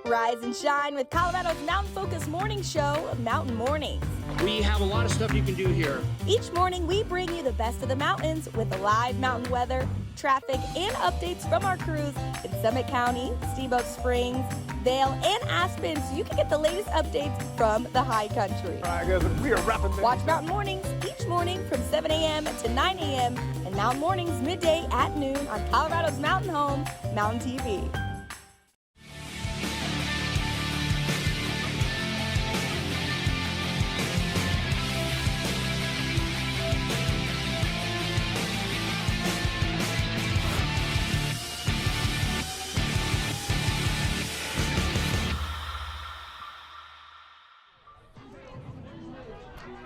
Rise and shine with Colorado's Mountain Focus morning show, Mountain Mornings. We have a lot of stuff you can do here. Each morning, we bring you the best of the mountains with live mountain weather, traffic, and updates from our crews in Summit County, Steamboat Springs, Vail, and Aspen, so you can get the latest updates from the high country. I guess we are wrapping things Watch up. Mountain Mornings each morning from 7 a.m. to 9 a.m. and Mountain Mornings midday at noon on Colorado's mountain home, Mountain TV.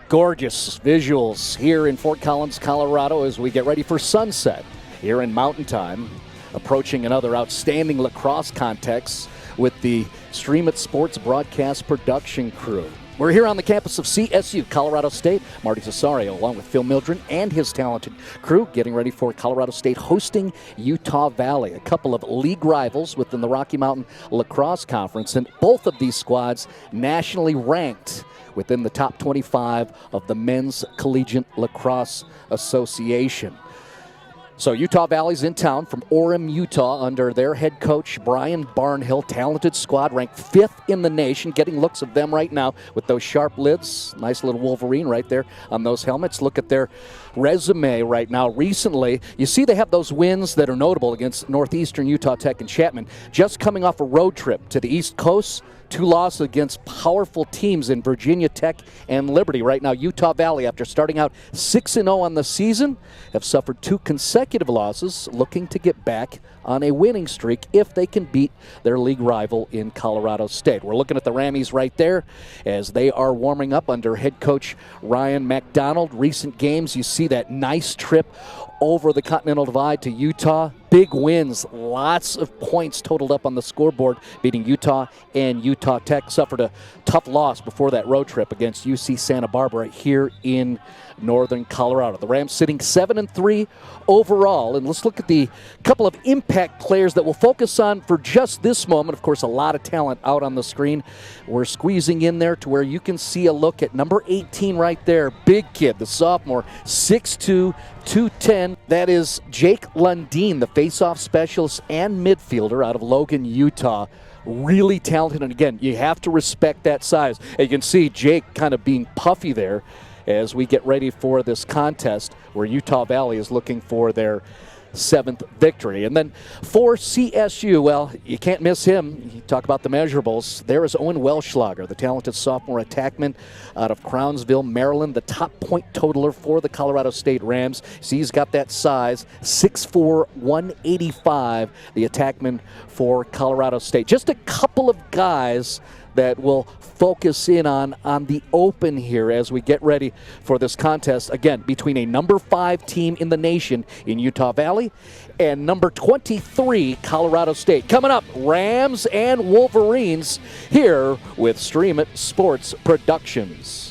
Gorgeous visuals here in Fort Collins, Colorado as we get ready for sunset here in Mountain Time. Approaching another outstanding lacrosse contest with the Stream It Sports broadcast production crew. We're here on the campus of CSU, Colorado State. Marty Cesario, along with Phil Mildren and his talented crew, getting ready for Colorado State hosting Utah Valley, a couple of league rivals within the Rocky Mountain Lacrosse Conference, and both of these squads nationally ranked within the top 25 of the Men's Collegiate Lacrosse Association. So Utah Valley's in town from Orem, Utah, under their head coach, Brian Barnhill. Talented squad, ranked 5th in the nation. Getting looks of them right now with those sharp lids. Nice little Wolverine right there on those helmets. Look at their resume right now. Recently, you see they have those wins that are notable against Northeastern Utah Tech and Chapman. Just coming off a road trip to the East Coast. 2 losses against powerful teams in Virginia Tech and Liberty. Right now, Utah Valley, after starting out 6-0 on the season, have suffered 2 consecutive losses, looking to get back on a winning streak if they can beat their league rival in Colorado State. We're looking at the Rammies right there as they are warming up under head coach Ryan McDonald. Recent games, you see that nice trip over the Continental Divide to Utah. Big wins, lots of points totaled up on the scoreboard, beating Utah and Utah Tech. Suffered a tough loss before that road trip against UC Santa Barbara here in northern Colorado. The Rams sitting 7-3 overall. And let's look at the couple of impact players that we'll focus on for just this moment. Of course, a lot of talent out on the screen. We're squeezing in there to where you can see a look at number 18 right there. Big kid, the sophomore, 6'2", 210. That is Jake Lundeen, the face-off specialist and midfielder out of Logan, Utah. Really talented, and again, you have to respect that size. And you can see Jake kind of being puffy there as we get ready for this contest where Utah Valley is looking for their 7th victory. And then for CSU, well, you can't miss him. You talk about the measurables. There is Owen Welschlager, the talented sophomore attackman out of Crownsville, Maryland, the top point totaler for the Colorado State Rams. See, he's got that size, 6'4", 185, the attackman for Colorado State. Just a couple of guys that will focus in on the open here as we get ready for this contest, again, between a number 5 team in the nation in Utah Valley and number 23, Colorado State. Coming up, Rams and Wolverines here with Stream It Sports Productions.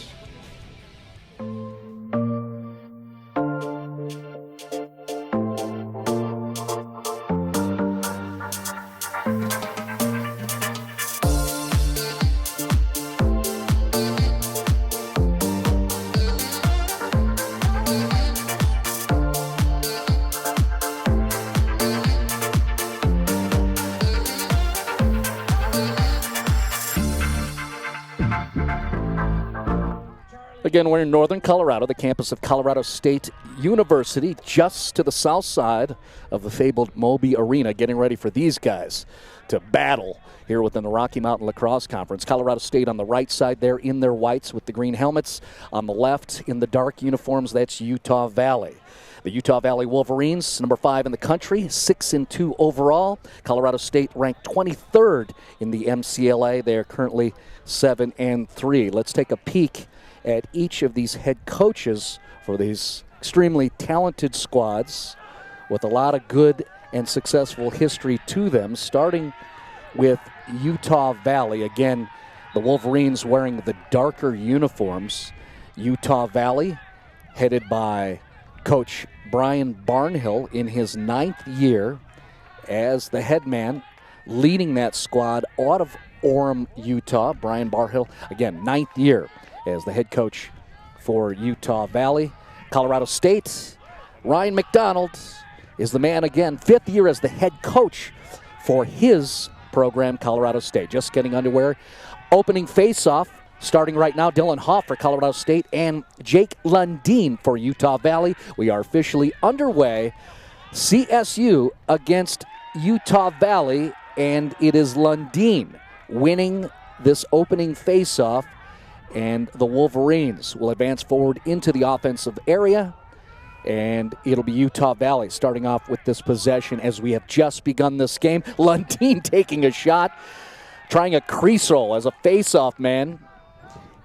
Again, we're in northern Colorado, the campus of Colorado State University, just to the south side of the fabled Moby Arena, getting ready for these guys to battle here within the Rocky Mountain Lacrosse Conference. Colorado State on the right side there in their whites with the green helmets. On the left in the dark uniforms, that's Utah Valley. The Utah Valley Wolverines, number 5 in the country, 6-2 overall. Colorado State ranked 23rd in the MCLA. They are currently 7-3. Let's take a peek at each of these head coaches for these extremely talented squads with a lot of good and successful history to them, starting with Utah Valley. Again, the Wolverines wearing the darker uniforms. Utah Valley, headed by Coach Brian Barnhill in his 9th year as the head man, leading that squad out of Orem, Utah. Brian Barhill, again, 9th year as the head coach for Utah Valley. Colorado State, Ryan McDonald is the man again, 5th year as the head coach for his program, Colorado State. Just getting underway. Opening face-off, starting right now, Dylan Hoff for Colorado State and Jake Lundeen for Utah Valley. We are officially underway. CSU against Utah Valley, and it is Lundeen winning this opening face-off, and the Wolverines will advance forward into the offensive area, and it'll be Utah Valley starting off with this possession as we have just begun this game. Lundeen taking a shot, trying a crease roll as a face-off man,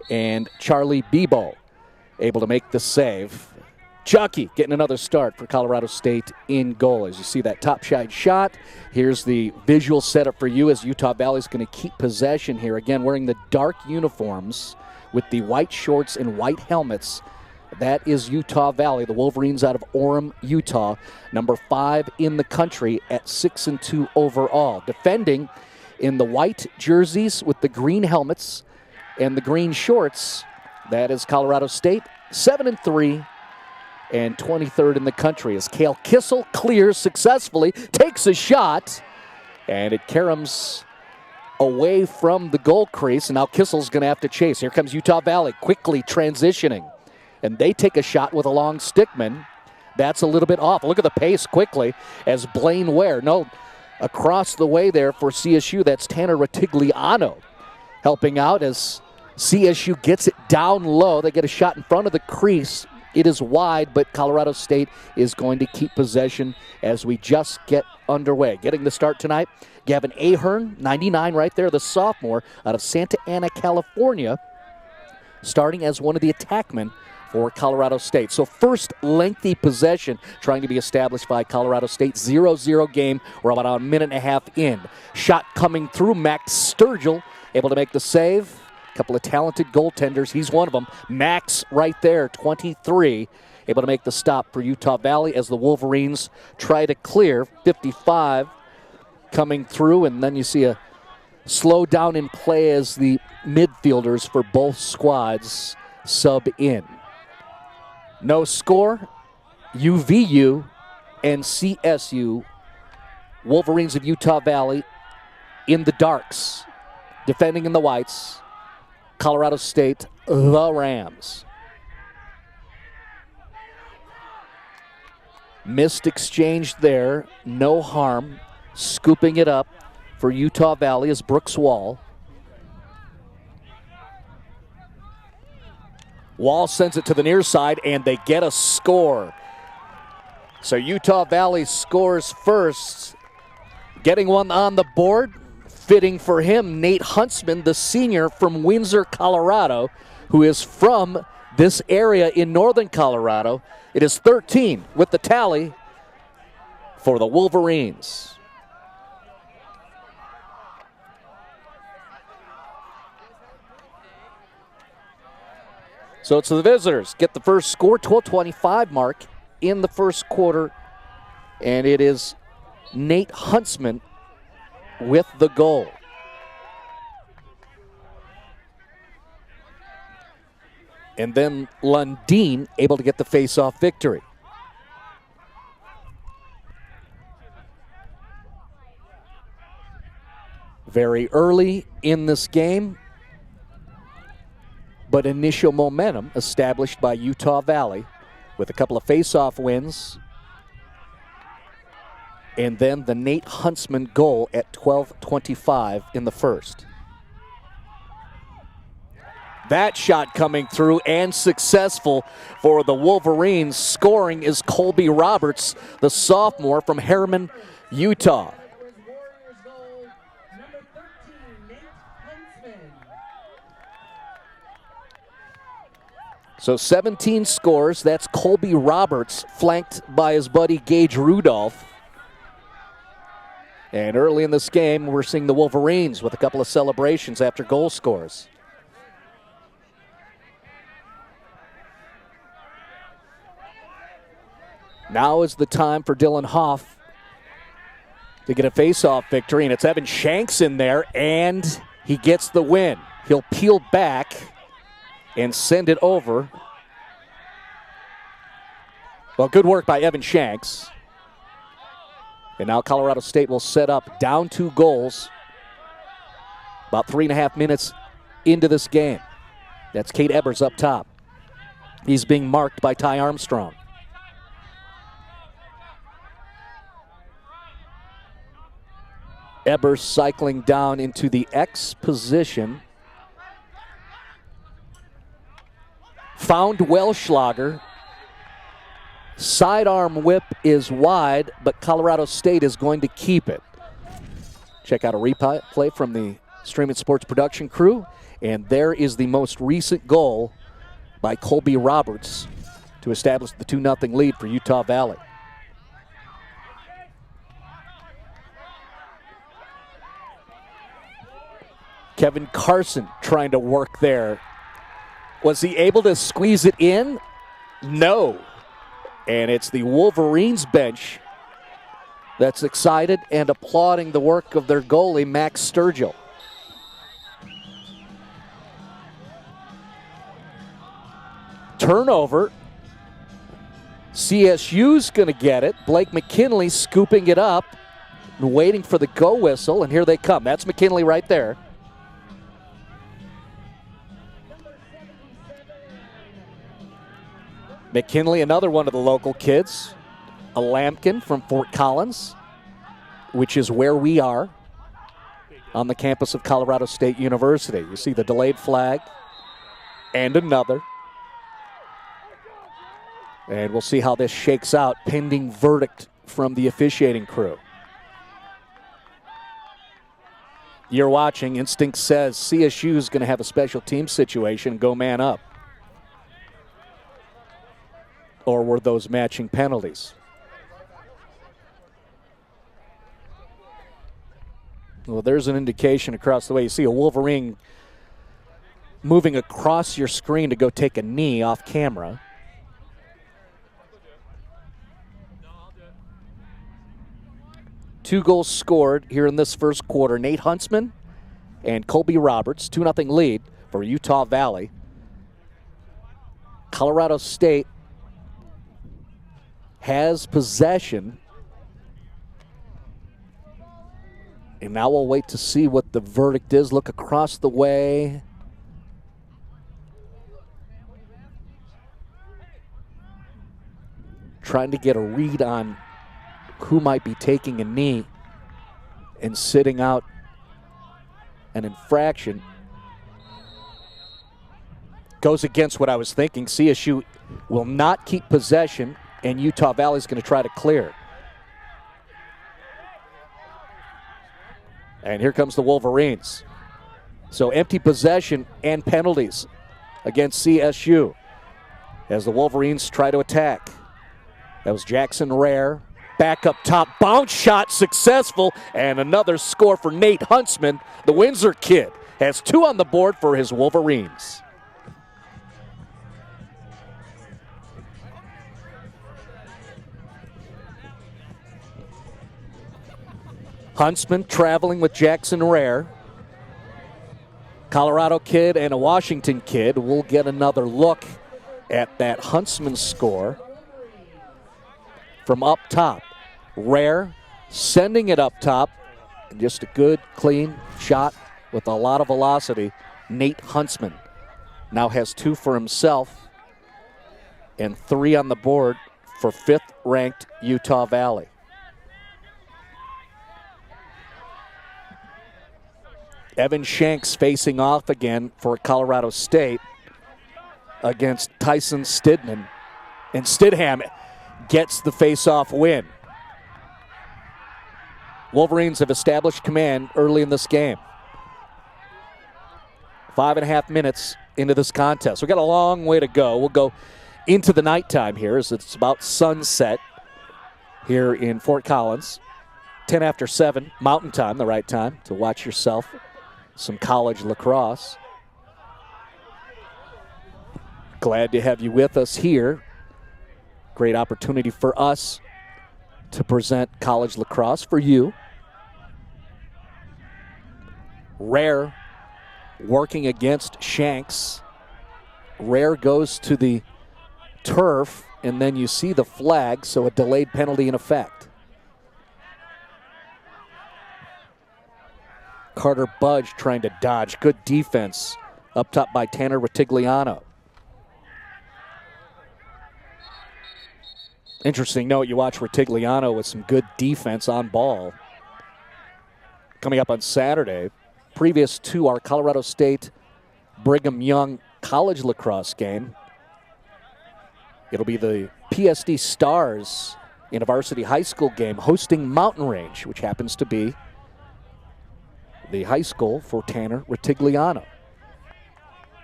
and Charlie Bebo able to make the save. Chucky getting another start for Colorado State in goal. As you see that top side shot, here's the visual setup for you as Utah Valley is going to keep possession here. Again, wearing the dark uniforms with the white shorts and white helmets. That is Utah Valley, the Wolverines out of Orem, Utah, number 5 in the country at 6-2 overall. Defending in the white jerseys with the green helmets and the green shorts, that is Colorado State, 7-3. And 23rd in the country as Cale Kissel clears successfully, takes a shot, and it caroms away from the goal crease, and now Kissel's going to have to chase. Here comes Utah Valley quickly transitioning, and they take a shot with a long stickman. That's a little bit off. Look at the pace quickly as Blaine Ware. No, across the way there for CSU, that's Tanner Ratigliano helping out as CSU gets it down low. They get a shot in front of the crease. It is wide, but Colorado State is going to keep possession as we just get underway. Getting the start tonight, Gavin Ahern, 99 right there, the sophomore out of Santa Ana, California, starting as one of the attackmen for Colorado State. So first lengthy possession trying to be established by Colorado State. 0-0 game. We're about a minute and a half in. Shot coming through. Max Sturgill able to make the save. Couple of talented goaltenders. He's one of them. Max right there, 23, able to make the stop for Utah Valley as the Wolverines try to clear. 55 coming through, and then you see a slow down in play as the midfielders for both squads sub in. No score, UVU and CSU. Wolverines of Utah Valley in the darks, defending in the whites. Colorado State, the Rams. Missed exchange there, no harm. Scooping it up for Utah Valley is Brooks Wall. Wall sends it to the near side, and they get a score. So Utah Valley scores first, getting one on the board. Fitting for him, Nate Huntsman, the senior from Windsor, Colorado, who is from this area in northern Colorado. It is 13 with the tally for the Wolverines. So it's the visitors get the first score, 12:25 mark in the first quarter, and it is Nate Huntsman with the goal. And then Lundeen able to get the face-off victory. Very early in this game, but initial momentum established by Utah Valley with a couple of face-off wins. And then the Nate Huntsman goal at 12:25 in the first. That shot coming through and successful for the Wolverines. Scoring is Colby Roberts, the sophomore from Harriman, Utah. So 17 scores. That's Colby Roberts, flanked by his buddy Gage Rudolph. And early in this game, we're seeing the Wolverines with a couple of celebrations after goal scores. Now is the time for Dylan Hoff to get a face-off victory, and it's Evan Shanks in there, and He gets the win. He'll peel back and send it over. Well, good work by Evan Shanks. And now Colorado State will set up down 2 goals. About 3.5 minutes into this game. That's Cade Ebers up top. He's being marked by Ty Armstrong. Ebers cycling down into the X position. Found Welschlager. Sidearm whip is wide, but Colorado State is going to keep it. Check out a replay from the Streaming Sports production crew. And there is the most recent goal by Colby Roberts to establish the 2-0 lead for Utah Valley. Kevin Carson trying to work there. Was he able to squeeze it in? No. And it's the Wolverines bench that's excited and applauding the work of their goalie, Max Sturgill. Turnover. CSU's going to get it. Blake McKinley scooping it up and waiting for the go whistle, and here they come. That's McKinley right there. McKinley, another one of the local kids. A Lampkin from Fort Collins, which is where we are on the campus of Colorado State University. You see the delayed flag and another. And we'll see how this shakes out, pending verdict from the officiating crew. You're watching. Instinct says CSU is going to have a special team situation, go man up. Or were those matching penalties? Well, there's an indication across the way. You see a Wolverine moving across your screen to go take a knee off camera. Two goals scored here in this first quarter. Nate Huntsman and Colby Roberts. 2-0 lead for Utah Valley. Colorado State has possession. And now we'll wait to see what the verdict is. Look across the way. Trying to get a read on who might be taking a knee and sitting out an infraction. Goes against what I was thinking. CSU will not keep possession, and Utah Valley is going to try to clear. And here comes the Wolverines. So empty possession and penalties against CSU as the Wolverines try to attack. That was Jackson Rare. Back up top, bounce shot successful, and another score for Nate Huntsman. The Windsor kid has 2 on the board for his Wolverines. Huntsman traveling with Jackson Rare. Colorado kid and a Washington kid. We'll get another look at that Huntsman score from up top. Rare sending it up top. And just a good, clean shot with a lot of velocity. Nate Huntsman now has 2 for himself and 3 on the board for 5th-ranked Utah Valley. Evan Shanks facing off again for Colorado State against Tyson Stidham. And Stidham gets the face-off win. Wolverines have established command early in this game. 5.5 minutes into this contest. We've got a long way to go. We'll go into the nighttime here as it's about sunset here in Fort Collins. 10 after 7, Mountain Time, the right time to watch yourself some college lacrosse. Glad to have you with us here. Great opportunity for us to present college lacrosse for you. Rare working against Shanks. Rare goes to the turf, and then you see the flag, so a delayed penalty in effect. Carter Budge trying to dodge. Good defense up top by Tanner Retigliano. Interesting note, you watch Retigliano with some good defense on ball. Coming up on Saturday, previous to our Colorado State Brigham Young college lacrosse game, it'll be the PSD Stars in a varsity high school game hosting Mountain Range, which happens to be the high school for Tanner Retigliano.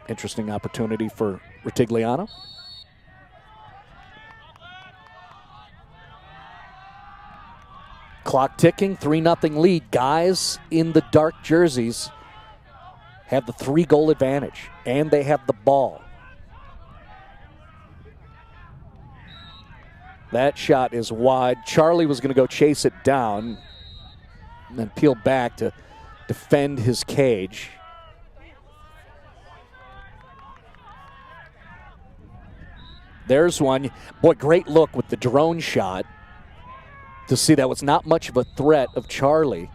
Interesting opportunity for Retigliano. Clock ticking, 3-0 lead. Guys in the dark jerseys have the 3-goal advantage, and they have the ball. That shot is wide. Charlie was going to go chase it down and then peel back to defend his cage. There's one. Boy, great look with the drone shot to see that was not much of a threat of Charlie.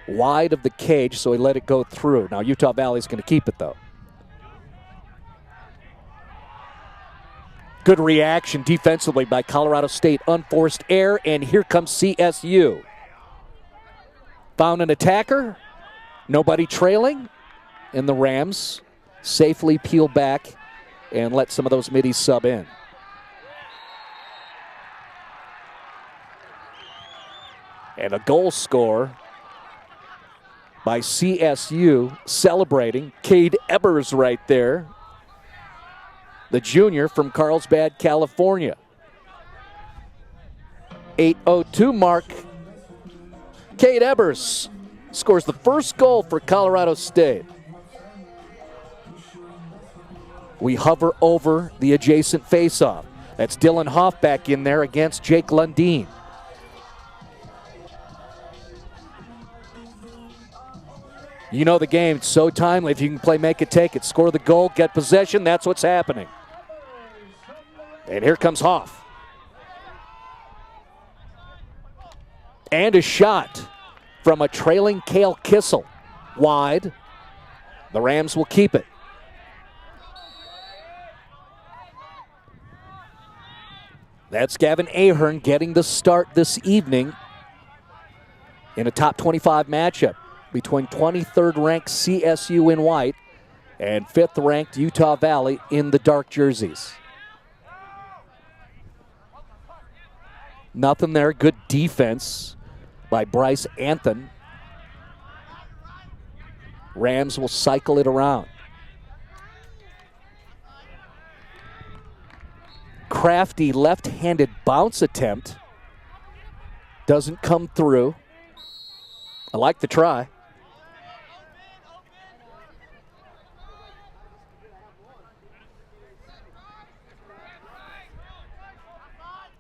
Wide of the cage, so he let it go through. Now Utah Valley's going to keep it, though. Good reaction defensively by Colorado State. Unforced error, and here comes CSU. Found an attacker, nobody trailing, and the Rams safely peel back and let some of those middies sub in. And a goal score by CSU, celebrating. Cade Ebers right there, the junior from Carlsbad, California. 8:02 mark. Cade Ebers scores the first goal for Colorado State. We hover over the adjacent faceoff. That's Dylan Hoff back in there against Jake Lundeen. You know the game, it's so timely. If you can play make it, take it, score the goal, get possession, that's what's happening. And here comes Hoff. And a shot from a trailing Cale Kissel. Wide. The Rams will keep it. That's Gavin Ahern getting the start this evening in a top 25 matchup between 23rd ranked CSU in white and 5th ranked Utah Valley in the dark jerseys. Nothing there. Good defense by Bryce Anthon. Rams will cycle it around. Crafty left-handed bounce attempt. Doesn't come through. I like the try.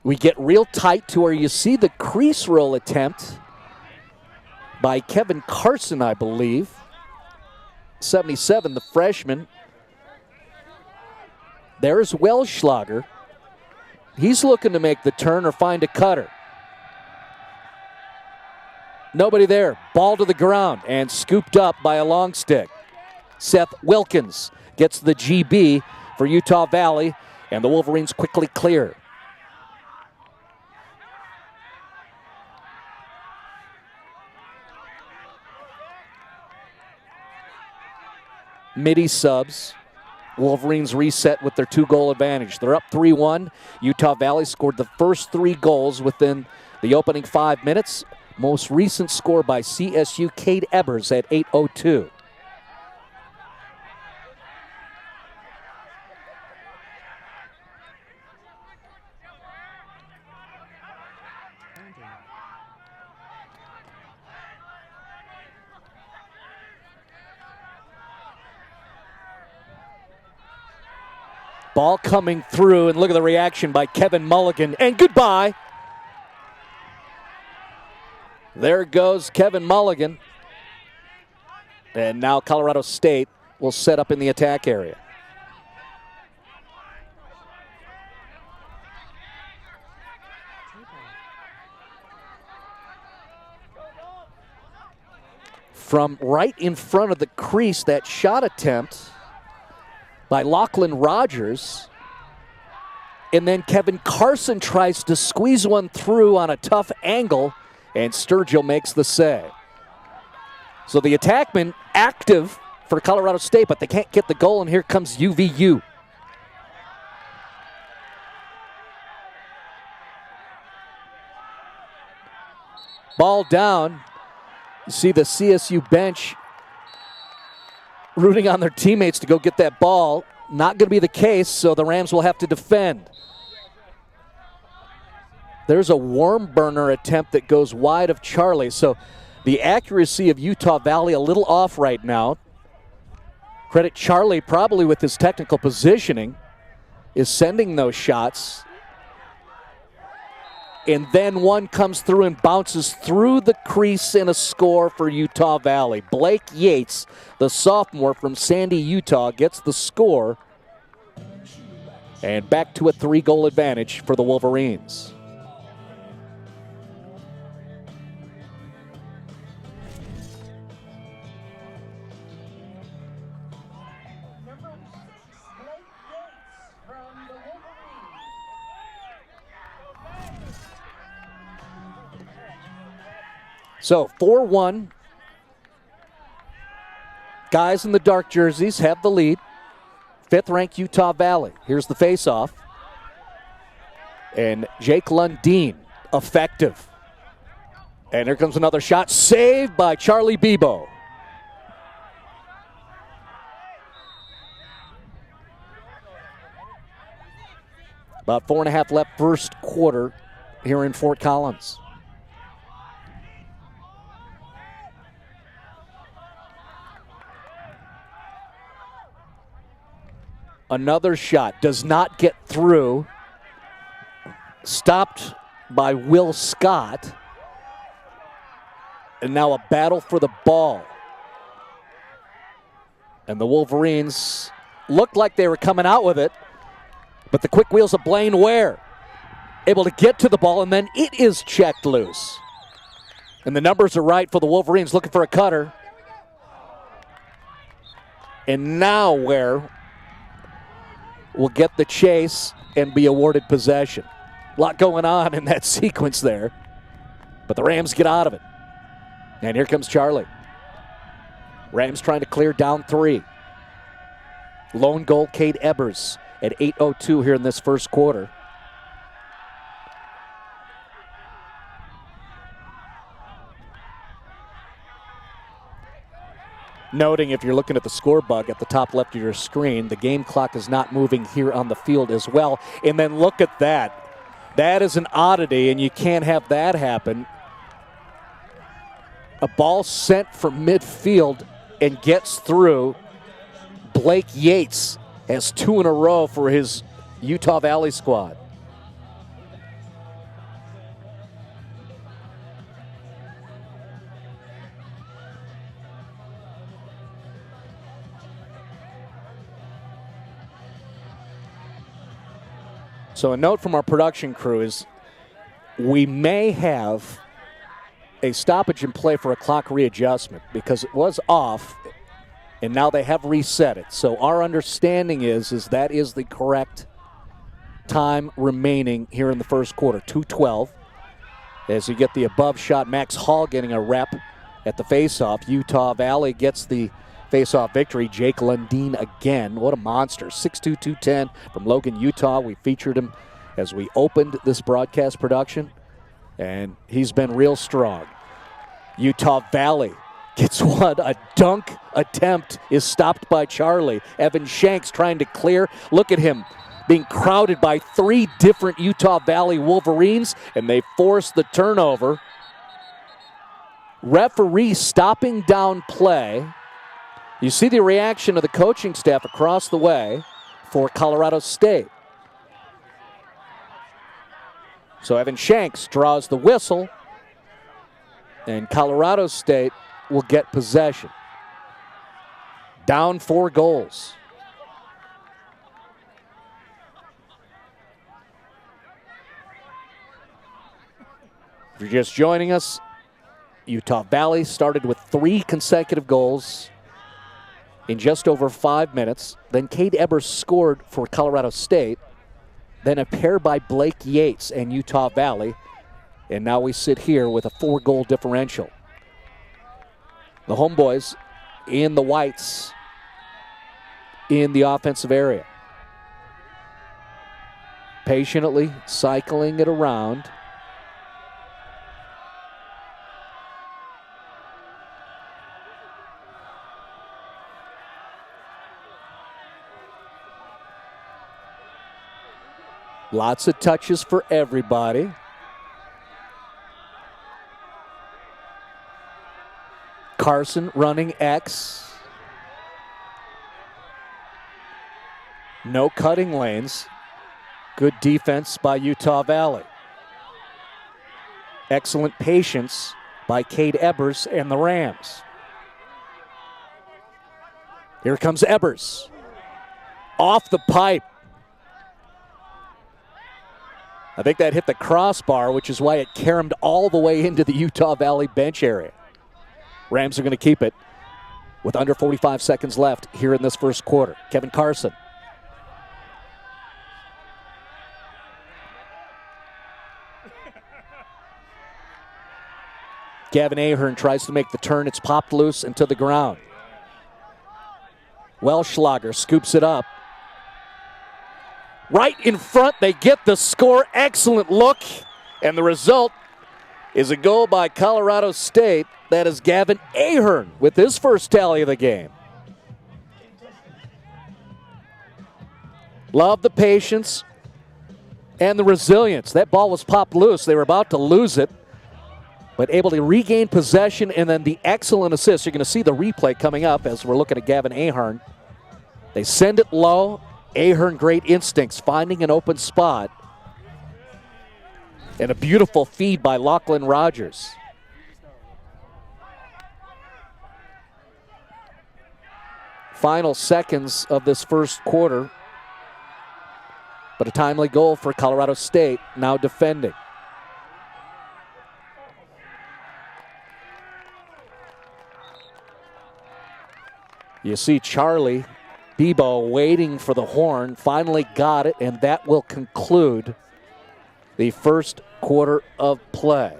We get real tight to where you see the crease roll attempt by Kevin Carson, I believe. 77, the freshman. There's Welschlager. He's looking to make the turn or find a cutter. Nobody there. Ball to the ground and scooped up by a long stick. Seth Wilkins gets the GB for Utah Valley, and the Wolverines quickly clear. Midi subs. Wolverines reset with their 2-goal advantage. They're up 3-1. Utah Valley scored the first 3 goals within the opening 5 minutes. Most recent score by CSU, Cade Ebers at 8:02. Ball coming through, and look at the reaction by Kevin Mulligan, and goodbye. There goes Kevin Mulligan. And now Colorado State will set up in the attack area. From right in front of the crease, that shot attempt by Lachlan Rogers. And then Kevin Carson tries to squeeze one through on a tough angle, and Sturgill makes the save. So the attackmen active for Colorado State, but they can't get the goal, and here comes UVU. Ball down. You see the CSU bench rooting on their teammates to go get that ball. Not going to be the case, so the Rams will have to defend. There's a worm burner attempt that goes wide of Charlie. So the accuracy of Utah Valley a little off right now. Credit Charlie probably with his technical positioning is sending those shots. And then one comes through and bounces through the crease in a score for Utah Valley. Blake Yates, the sophomore from Sandy, Utah, gets the score. And back to a 3-goal advantage for the Wolverines. So 4-1. Guys in the dark jerseys have the lead. 5th-ranked Utah Valley. Here's the faceoff. And Jake Lundeen, effective. And here comes another shot, saved by Charlie Bebo. About 4.5 left first quarter here in Fort Collins. Another shot does not get through. Stopped by Will Scott. And now a battle for the ball. And the Wolverines looked like they were coming out with it. But the quick wheels of Blaine Ware able to get to the ball, and then it is checked loose. And the numbers are right for the Wolverines, looking for a cutter. And now Ware will get the chase and be awarded possession. A lot going on in that sequence there. But the Rams get out of it. And here comes Charlie. Rams trying to clear down 3. Lone goal, Cade Ebers at 8:02 here in this first quarter. Noting, if you're looking at the score bug at the top left of your screen, the game clock is not moving here on the field as well. And then look at that. That is an oddity, and you can't have that happen. A ball sent from midfield and gets through. Blake Yates has 2 in a row for his Utah Valley squad. So a note from our production crew is we may have a stoppage in play for a clock readjustment because it was off and now they have reset it. So our understanding is that is the correct time remaining here in the first quarter, 2:12. As you get the above shot, Max Hall getting a rep at the faceoff. Utah Valley gets the faceoff victory. Jake Lundeen again. What a monster. 6'2", 210 from Logan, Utah. We featured him as we opened this broadcast production, and he's been real strong. Utah Valley gets one. A dunk attempt is stopped by Charlie. Evan Shanks trying to clear. Look at him being crowded by 3 different Utah Valley Wolverines, and they force the turnover. Referee stopping down play. You see the reaction of the coaching staff across the way for Colorado State. So Evan Shanks draws the whistle, and Colorado State will get possession. Down 4 goals. If you're just joining us, Utah Valley started with 3 consecutive goals in just over 5 minutes. Then Cade Ebers scored for Colorado State. Then a pair by Blake Yates and Utah Valley. And now we sit here with a 4-goal differential. The Homeboys in the whites in the offensive area. Patiently cycling it around. Lots of touches for everybody. Carson running X. No cutting lanes. Good defense by Utah Valley. Excellent patience by Cade Ebers and the Rams. Here comes Ebers. Off the pipe. I think that hit the crossbar, which is why it caromed all the way into the Utah Valley bench area. Rams are going to keep it with under 45 seconds left here in this first quarter. Kevin Carson. Gavin Ahern tries to make the turn. It's popped loose and to the ground. Welschlager scoops it up. Right in front, they get the score. Excellent look. And the result is a goal by Colorado State. That is Gavin Ahern with his first tally of the game. Love the patience and the resilience. That ball was popped loose. They were about to lose it, but able to regain possession, and then the excellent assist. You're going to see the replay coming up as we're looking at Gavin Ahern. They send it low. Ahern, great instincts, finding an open spot. And a beautiful feed by Lachlan Rogers. Final seconds of this first quarter. But a timely goal for Colorado State, now defending. You see Charlie Bebo waiting for the horn, finally got it, and that will conclude the first quarter of play.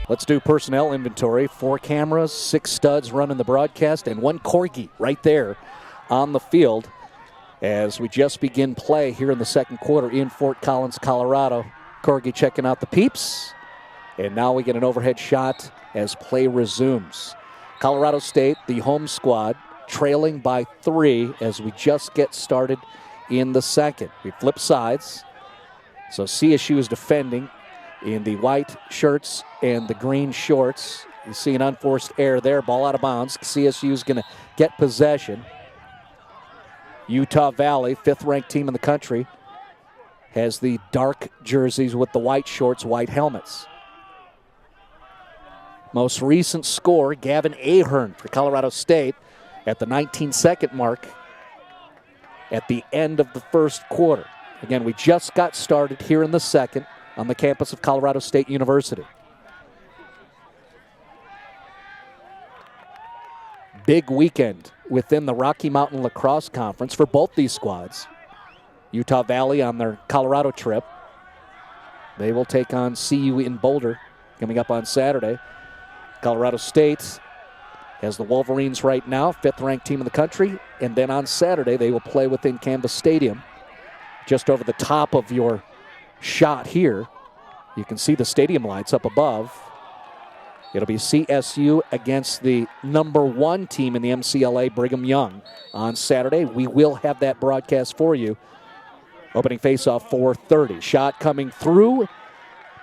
Let's do personnel inventory. 4 cameras, 6 studs running the broadcast, and 1 corgi right there on the field as we just begin play here in the second quarter in Fort Collins, Colorado. Corgi checking out the peeps, and now we get an overhead shot as play resumes. Colorado State, the home squad, trailing by 3 as we just get started in the second. We flip sides, so CSU is defending in the white shirts and the green shorts. You see an unforced error there, ball out of bounds. CSU is going to get possession. Utah Valley, 5th-ranked team in the country, has the dark jerseys with the white shorts, white helmets. Most recent score, Gavin Ahern for Colorado State at the 19-second mark at the end of the first quarter. Again, we just got started here in the second on the campus of Colorado State University. Big weekend within the Rocky Mountain Lacrosse Conference for both these squads. Utah Valley on their Colorado trip. They will take on CU in Boulder coming up on Saturday. Colorado State has the Wolverines right now, 5th-ranked team in the country. And then on Saturday, they will play within Canvas Stadium. Just over the top of your shot here, you can see the stadium lights up above. It'll be CSU against the number 1 team in the MCLA, Brigham Young, on Saturday. We will have that broadcast for you. Opening faceoff 4:30. Shot coming through.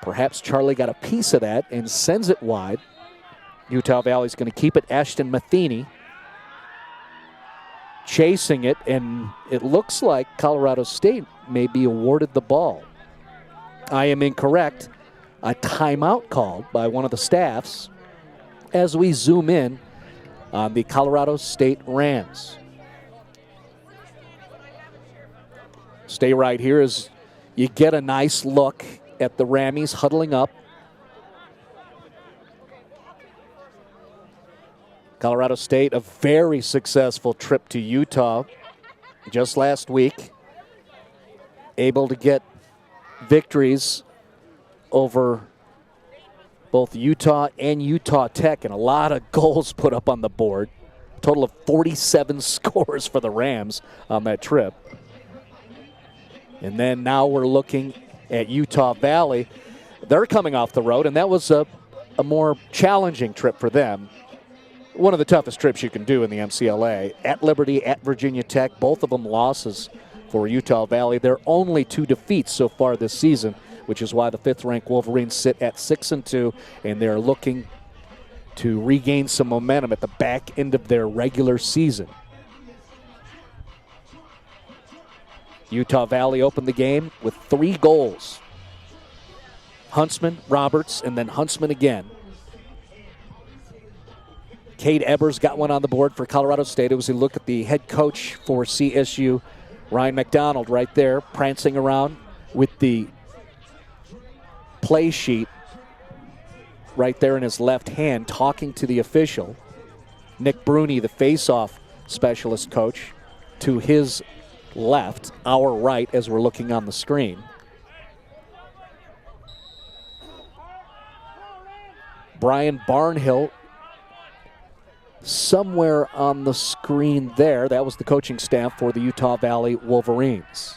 Perhaps Charlie got a piece of that and sends it wide. Utah Valley's going to keep it. Ashton Matheny chasing it, and it looks like Colorado State may be awarded the ball. I am incorrect. A timeout called by one of the staffs as we zoom in on the Colorado State Rams. Stay right here as you get a nice look at the Rammies huddling up. Colorado State, a very successful trip to Utah just last week. Able to get victories over both Utah and Utah Tech, and a lot of goals put up on the board. A total of 47 scores for the Rams on that trip. And then now we're looking at Utah Valley. They're coming off the road, and that was a more challenging trip for them. One of the toughest trips you can do in the MCLA. At Liberty, at Virginia Tech, both of them losses for Utah Valley. Their only 2 defeats so far this season, which is why the 5th-ranked Wolverines sit at 6-2, and they're looking to regain some momentum at the back end of their regular season. Utah Valley opened the game with 3 goals. Huntsman, Roberts, and then Huntsman again. Cade Ebers got one on the board for Colorado State. It was a look at the head coach for CSU, Ryan McDonald, right there, prancing around with the play sheet right there in his left hand, talking to the official. Nick Bruni, the face-off specialist coach, to his left, our right, as we're looking on the screen. Brian Barnhill somewhere on the screen there. That was the coaching staff for the Utah Valley Wolverines.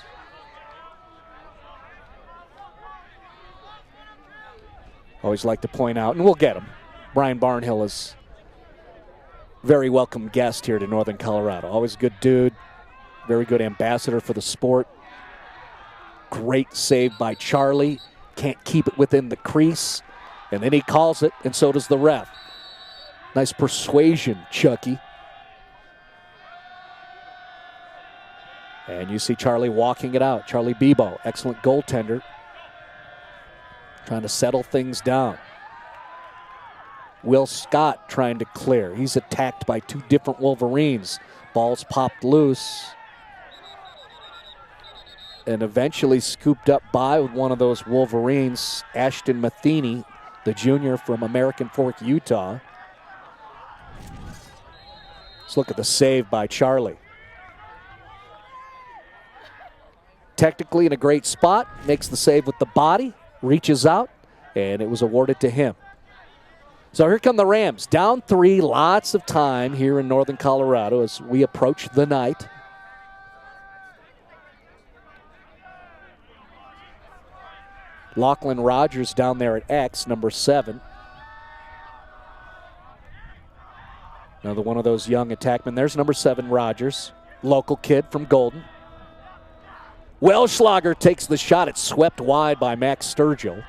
Always like to point out, and we'll get him, Brian Barnhill is a very welcome guest here to Northern Colorado. Always a good dude, very good ambassador for the sport. Great save by Charlie. Can't keep it within the crease. And then he calls it, and so does the ref. Nice persuasion, Chucky. And you see Charlie walking it out. Charlie Bebo, excellent goaltender. Trying to settle things down. Will Scott trying to clear. He's attacked by 2 different Wolverines. Ball's popped loose. And eventually scooped up by one of those Wolverines, Ashton Matheny, the junior from American Fork, Utah. Let's look at the save by Charlie. Technically in a great spot, makes the save with the body, reaches out, and it was awarded to him. So here come the Rams, down 3, lots of time here in Northern Colorado as we approach the night. Lachlan Rogers down there at X, number 7. Another one of those young attackmen. There's number 7, Rogers. Local kid from Golden. Welschlager takes the shot. It's swept wide by Max Sturgill.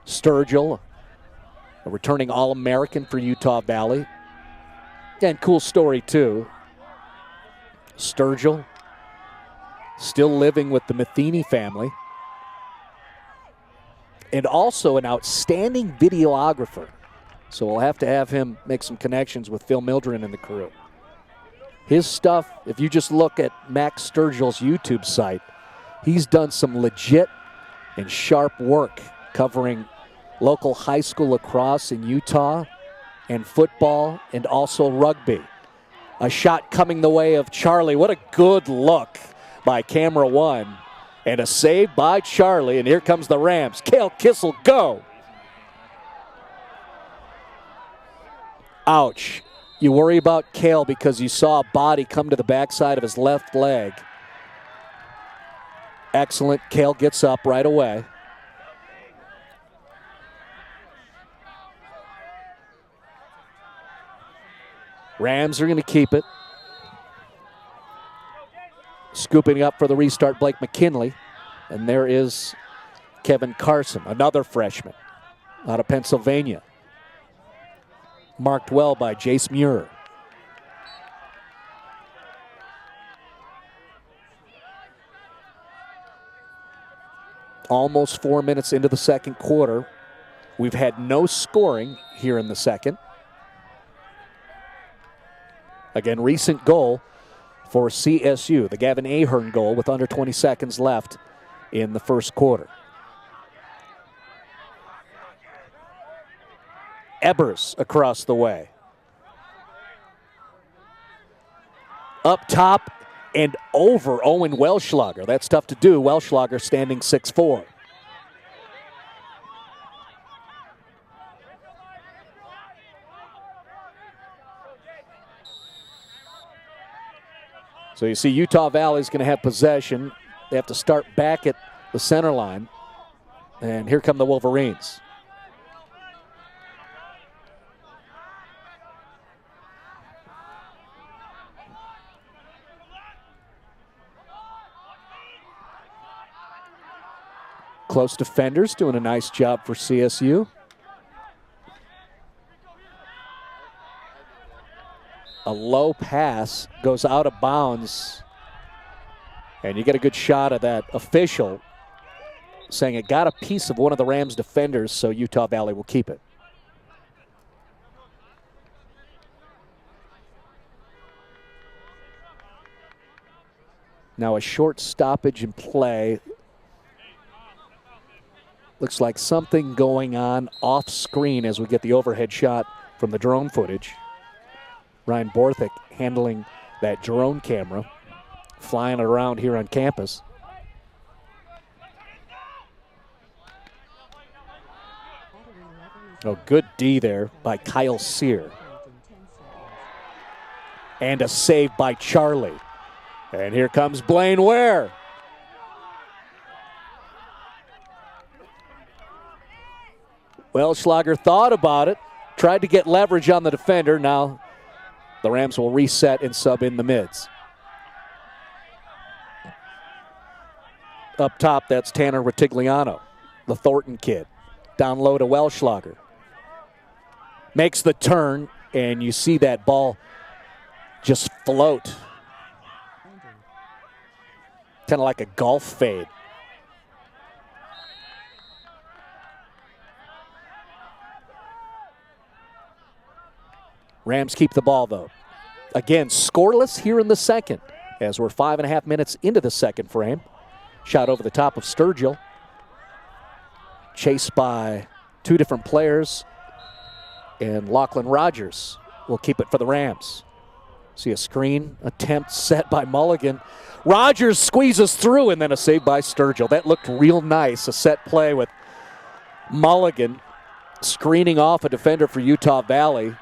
Sturgill, a returning All-American for Utah Valley. And cool story, too. Sturgill still living with the Matheny family. And also an outstanding videographer. So we'll have to have him make some connections with Phil Mildren and the crew. His stuff, if you just look at Max Sturgill's YouTube site, he's done some legit and sharp work covering local high school lacrosse in Utah and football and also rugby. A shot coming the way of Charlie. What a good look by camera one. And a save by Charlie. And here comes the Rams. Cale Kissel, go. Ouch. You worry about Kale because you saw a body come to the backside of his left leg. Excellent. Kale gets up right away. Rams are going to keep it. Scooping up for the restart, Blake McKinley. And there is Kevin Carson, another freshman out of Pennsylvania. Marked well by Jace Muir. Almost 4 minutes into the second quarter. We've had no scoring here in the second. Again, recent goal for CSU, the Gavin Ahern goal with under 20 seconds left in the first quarter. Ebers across the way. Up top and over Owen Welschlager. That's tough to do. Welschlager standing 6'4". So you see Utah Valley's going to have possession. They have to start back at the center line. And here come the Wolverines. Close defenders doing a nice job for CSU. A low pass goes out of bounds. And you get a good shot of that official saying it got a piece of one of the Rams defenders, so Utah Valley will keep it. Now a short stoppage in play. Looks like something going on off screen as we get the overhead shot from the drone footage. Ryan Borthwick handling that drone camera, flying it around here on campus. Oh, good D there by Kyle Sear. And a save by Charlie. And here comes Blaine Ware. Welschlager thought about it, tried to get leverage on the defender. Now the Rams will reset and sub in the mids. Up top, that's Tanner Retigliano, the Thornton kid. Down low to Welschlager. Makes the turn, and you see that ball just float. Kind of like a golf fade. Rams keep the ball, though. Again, scoreless here in the second, as we're 5.5 minutes into the second frame. Shot over the top of Sturgill. Chased by two different players. And Lachlan Rogers will keep it for the Rams. See a screen attempt set by Mulligan. Rogers squeezes through, and then a save by Sturgill. That looked real nice, a set play with Mulligan screening off a defender for Utah Valley.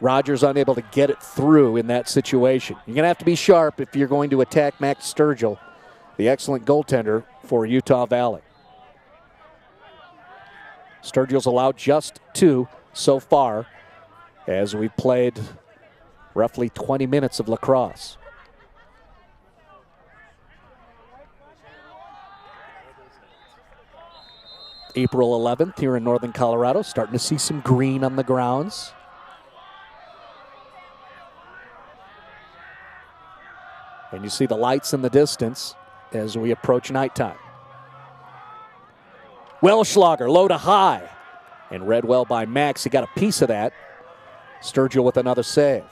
Rogers unable to get it through in that situation. You're going to have to be sharp if you're going to attack Max Sturgill, the excellent goaltender for Utah Valley. Sturgill's allowed just 2 so far as we played roughly 20 minutes of lacrosse. April 11th here in northern Colorado, starting to see some green on the grounds. And you see the lights in the distance as we approach nighttime. Welschlager, low to high. And read well by Max. He got a piece of that. Sturgill with another save.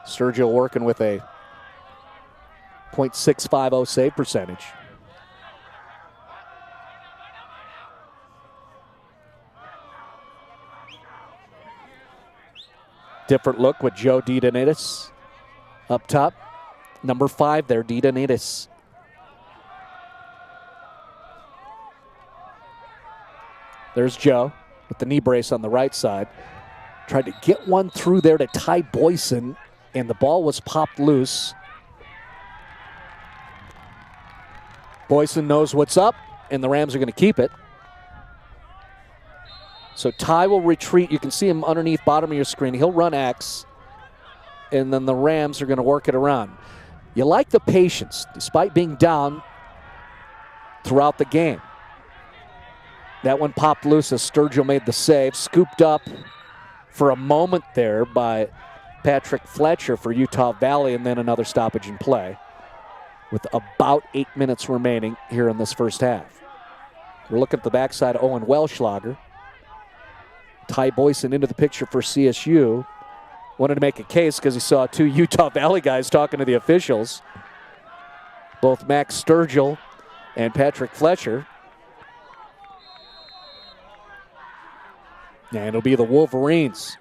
Sturgill working with a .650 save percentage. Different look with Joe DeDonitis up top. Number 5 there, DeDonitis. There's Joe. with the knee brace on the right side. Tried to get one through there to Ty Boyson, and the ball was popped loose. Boyson knows what's up, and the Rams are going to keep it. So Ty will retreat. You can see him underneath bottom of your screen. He'll run X, and then the Rams are going to work it around. You like the patience, despite being down throughout the game. That one popped loose as Sturgill made the save. Scooped up for a moment there by Patrick Fletcher for Utah Valley, and then another stoppage in play with about 8 minutes remaining here in this first half. We're looking at the backside of Owen Welschlager. Ty Boyson into the picture for CSU. Wanted to make a case because he saw two Utah Valley guys talking to the officials. Both Max Sturgill and Patrick Fletcher. And it'll be the Wolverines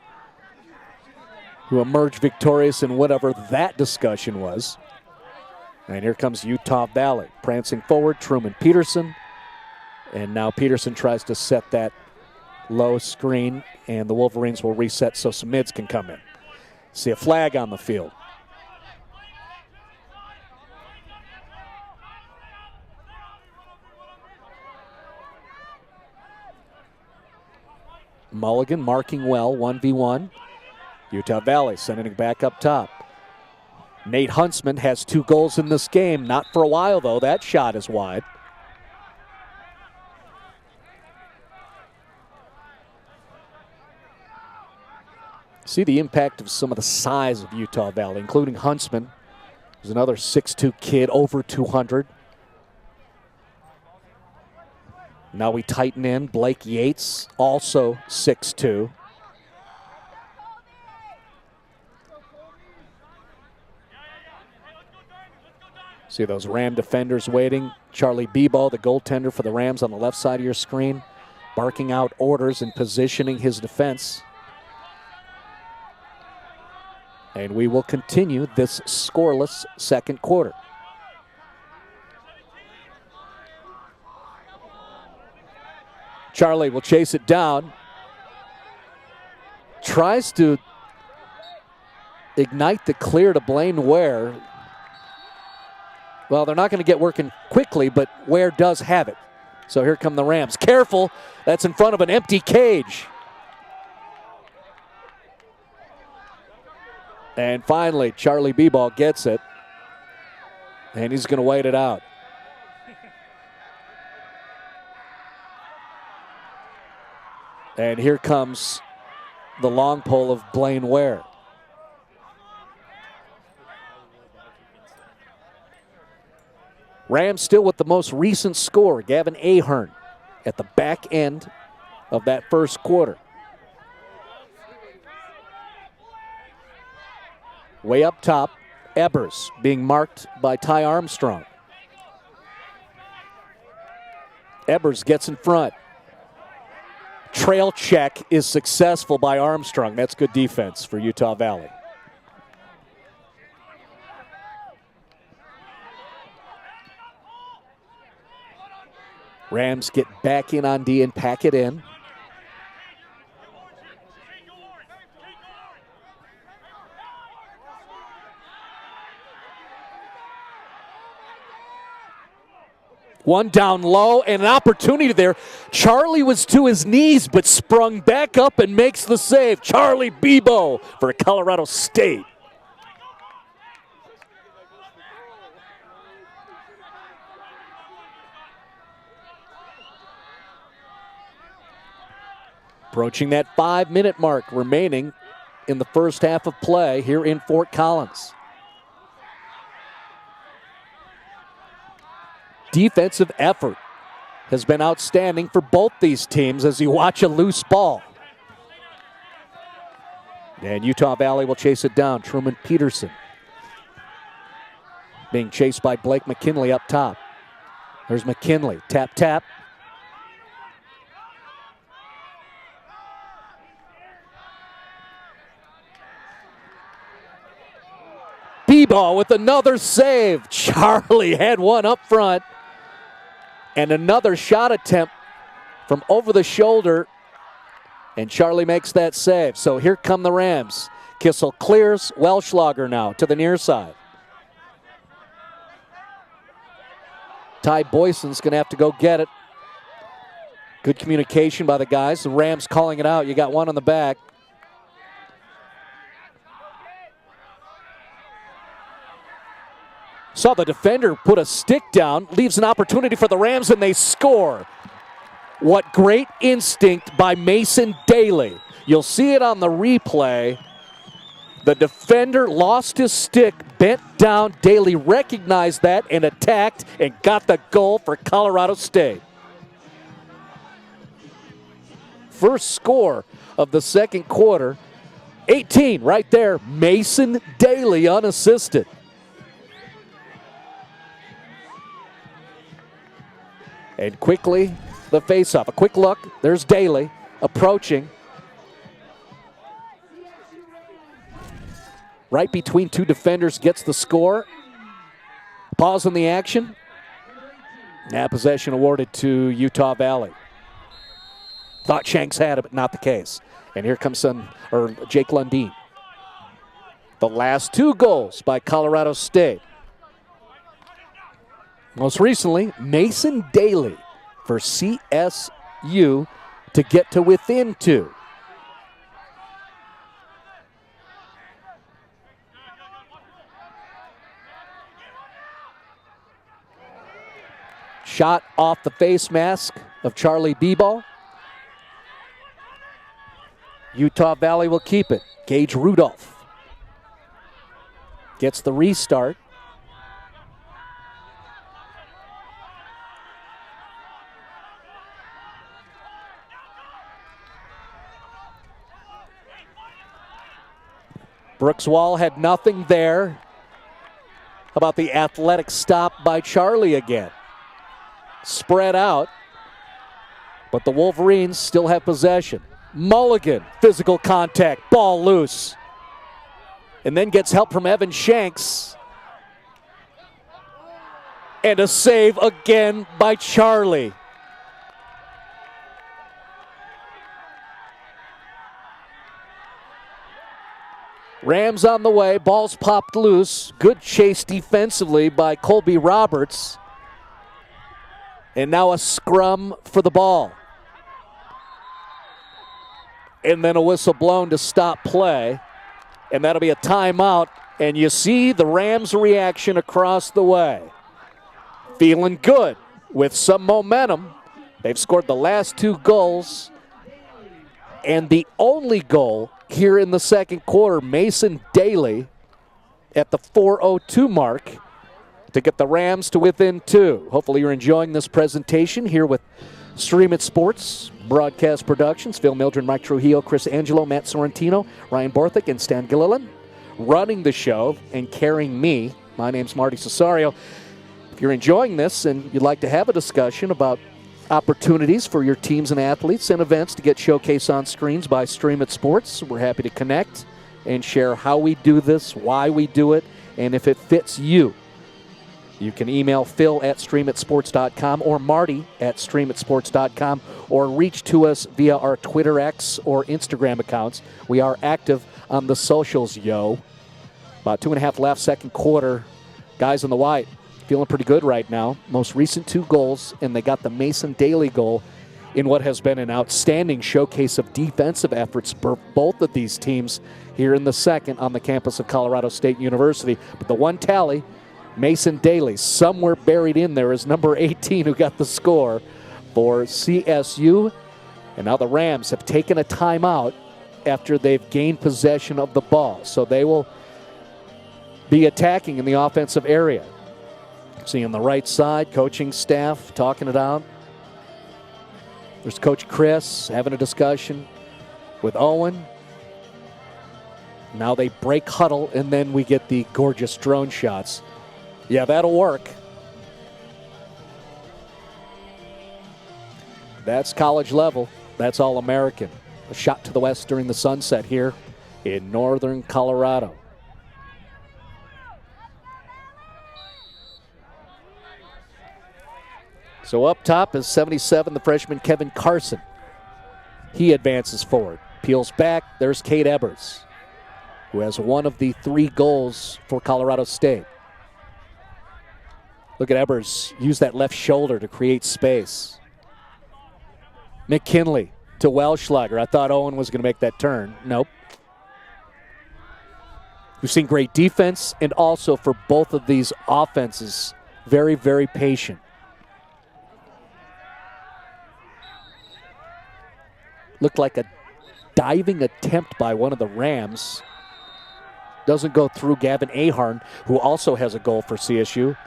who emerged victorious in whatever that discussion was. And here comes Utah Valley. Prancing forward, Truman Peterson. And now Peterson tries to set that low screen, and the Wolverines will reset so some mids can come in. See a flag on the field. Mulligan marking well, 1v1. Utah Valley sending it back up top. Nate Huntsman has 2 goals in this game. Not for a while, though. That shot is wide. See the impact of some of the size of Utah Valley, including Huntsman, who's another 6'2 kid, over 200. Now we tighten in. Blake Yates, also 6'2". See those Ram defenders waiting. Charlie Bebo, the goaltender for the Rams, on the left side of your screen, barking out orders and positioning his defense. And we will continue this scoreless second quarter. Charlie will chase it down. Tries to ignite the clear to Blaine Ware. Well, they're not going to get working quickly, but Ware does have it. So here come the Rams. Careful, that's in front of an empty cage. And finally, Charlie Bebo gets it. And he's going to wait it out. And here comes the long pole of Blaine Ware. Rams still with the most recent score, Gavin Ahern, at the back end of that first quarter. Way up top, Ebers being marked by Ty Armstrong. Ebers gets in front. Trail check is successful by Armstrong. That's good defense for Utah Valley. Rams get back in on D and pack it in. One down low and an opportunity there. Charlie was to his knees but sprung back up and makes the save. Charlie Bebo for Colorado State. Approaching that 5-minute mark remaining in the first half of play here in Fort Collins. Defensive effort has been outstanding for both these teams as you watch a loose ball. And Utah Valley will chase it down. Truman Peterson being chased by Blake McKinley up top. There's McKinley. Tap, tap. Bebo with another save. Charlie had one up front. And another shot attempt from over the shoulder And Charlie makes that save. So here come the Rams. Kissel clears. Welschlager now to the near side. Ty Boyson's going to have to go get it. Good communication by the guys. The Rams calling it out. You got one on the back. Saw the defender put a stick down. Leaves an opportunity for the Rams, and they score. What great instinct by Mason Daly. You'll see it on the replay. The defender lost his stick, bent down. Daly recognized that and attacked and got the goal for Colorado State. First score of the second quarter. 18 right there. Mason Daly unassisted. And quickly, the faceoff. A quick look. There's Daly approaching. Right between two defenders, gets the score. Pause in the action. Now possession awarded to Utah Valley. Thought Shanks had it, but not the case. And here comes Jake Lundeen. The last two goals by Colorado State. Most recently, Mason Daly for CSU to get to within two. Shot off the face mask of Charlie Bebo. Utah Valley will keep it. Gage Rudolph gets the restart. Brooks Wall had nothing there. How about the athletic stop by Charlie again? Spread out, but the Wolverines still have possession. Mulligan, physical contact, ball loose. And then gets help from Evan Shanks. And a save again by Charlie. Rams on the way, ball's popped loose. Good chase defensively by Colby Roberts. And now a scrum for the ball. And then a whistle blown to stop play. And that'll be a timeout. And you see the Rams' reaction across the way. Feeling good with some momentum. They've scored the last two goals. And the only goal here in the second quarter, Mason Daly at the 4:02 mark to get the Rams to within two. Hopefully you're enjoying this presentation here with Stream It Sports, Broadcast Productions, Phil Mildred, Mike Trujillo, Chris Angelo, Matt Sorrentino, Ryan Borthwick, and Stan Gilliland running the show and carrying me. My name's Marty Cesario. If you're enjoying this and you'd like to have a discussion about opportunities for your teams and athletes and events to get showcased on screens by Stream It Sports, we're happy to connect and share how we do this, why we do it, and if it fits you. You can email phil@streamitsports.com or marty@streamitsports.com or reach to us via our Twitter X or Instagram accounts. We are active on the socials, yo. About 2.5 left, second quarter. Guys in the white feeling pretty good right now. Most recent two goals, and they got the Mason Daly goal in what has been an outstanding showcase of defensive efforts for both of these teams here in the second on the campus of Colorado State University. But the one tally, Mason Daly, somewhere buried in there, is number 18 who got the score for CSU. And now the Rams have taken a timeout after they've gained possession of the ball. So they will be attacking in the offensive area. See on the right side, coaching staff talking it out. There's Coach Chris having a discussion with Owen. Now they break huddle, and then we get the gorgeous drone shots. Yeah, that'll work. That's college level. That's All-American. A shot to the west during the sunset here in northern Colorado. So up top is 77, the freshman Kevin Carson. He advances forward, peels back. There's Cade Ebers, who has one of the 3 goals for Colorado State. Look at Ebers use that left shoulder to create space. McKinley to Welschlager. I thought Owen was going to make that turn. Nope. We've seen great defense, and also for both of these offenses, very, very patient. Looked like a diving attempt by one of the Rams. Doesn't go through. Gavin Ahern, who also has a goal for CSU,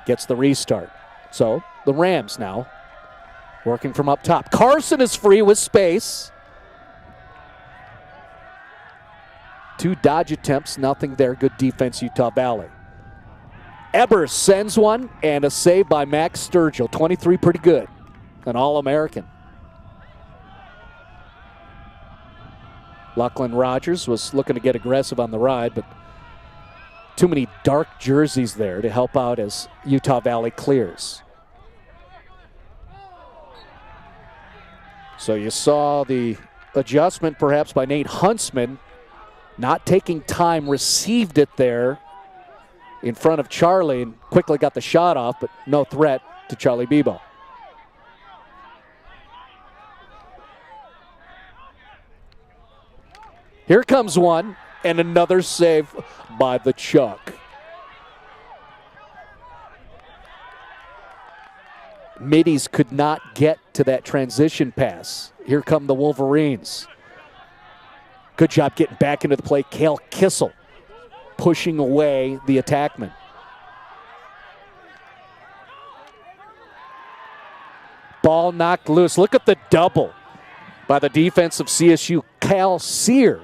gets the restart. So the Rams now working from up top. Carson is free with space. 2 dodge attempts, nothing there. Good defense, Utah Valley. Ebers sends one, and a save by Max Sturgill. 23, pretty good. An All-American. Lachlan Rogers was looking to get aggressive on the ride, but too many dark jerseys there to help out as Utah Valley clears. So you saw the adjustment perhaps by Nate Huntsman, not taking time, received it there in front of Charlie and quickly got the shot off, but no threat to Charlie Bebo. Here comes one, and another save by the Chuck. Middies could not get to that transition pass. Here come the Wolverines. Good job getting back into the play. Cale Kissel pushing away the attackman. Ball knocked loose. Look at the double by the defense of CSU. Kyle Sear.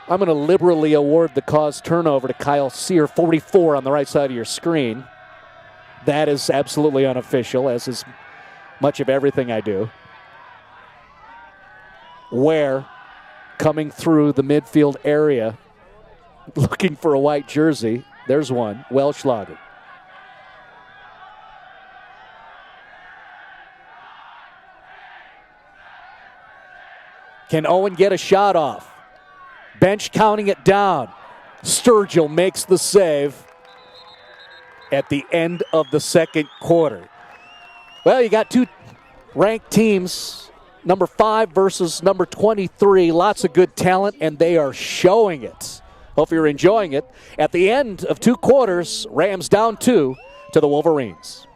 I'm going to liberally award the cause turnover to Kyle Sear, 44 on the right side of your screen. That is absolutely unofficial, as is much of everything I do. Ware coming through the midfield area, looking for a white jersey. There's one, Welschlager. Can Owen get a shot off? Bench counting it down. Sturgill makes the save at the end of the second quarter. Well, you got 2 ranked teams, number 5 versus number 23. Lots of good talent, and they are showing it. Hope you're enjoying it. At the end of 2 quarters, Rams down 2 to the Wolverines.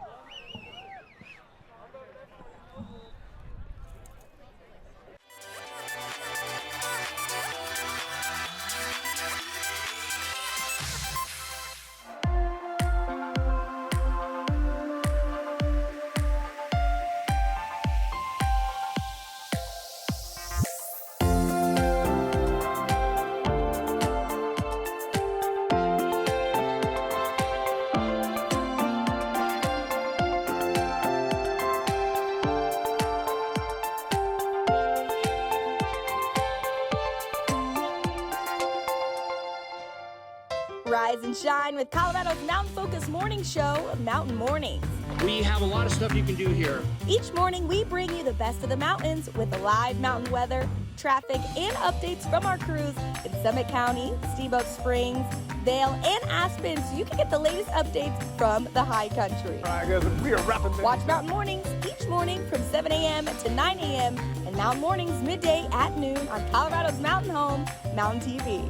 Rise and shine with Colorado's Mountain Focus morning show, Mountain Mornings. We have a lot of stuff you can do here. Each morning, we bring you the best of the mountains with the live mountain weather, traffic, and updates from our crews in Summit County, Steamboat Springs, Vail, and Aspen, so you can get the latest updates from the high country. All right, guys, we are wrapping things Watch up. Mountain Mornings each morning from 7 a.m. to 9 a.m. and Mountain Mornings midday at noon on Colorado's mountain home, Mountain TV.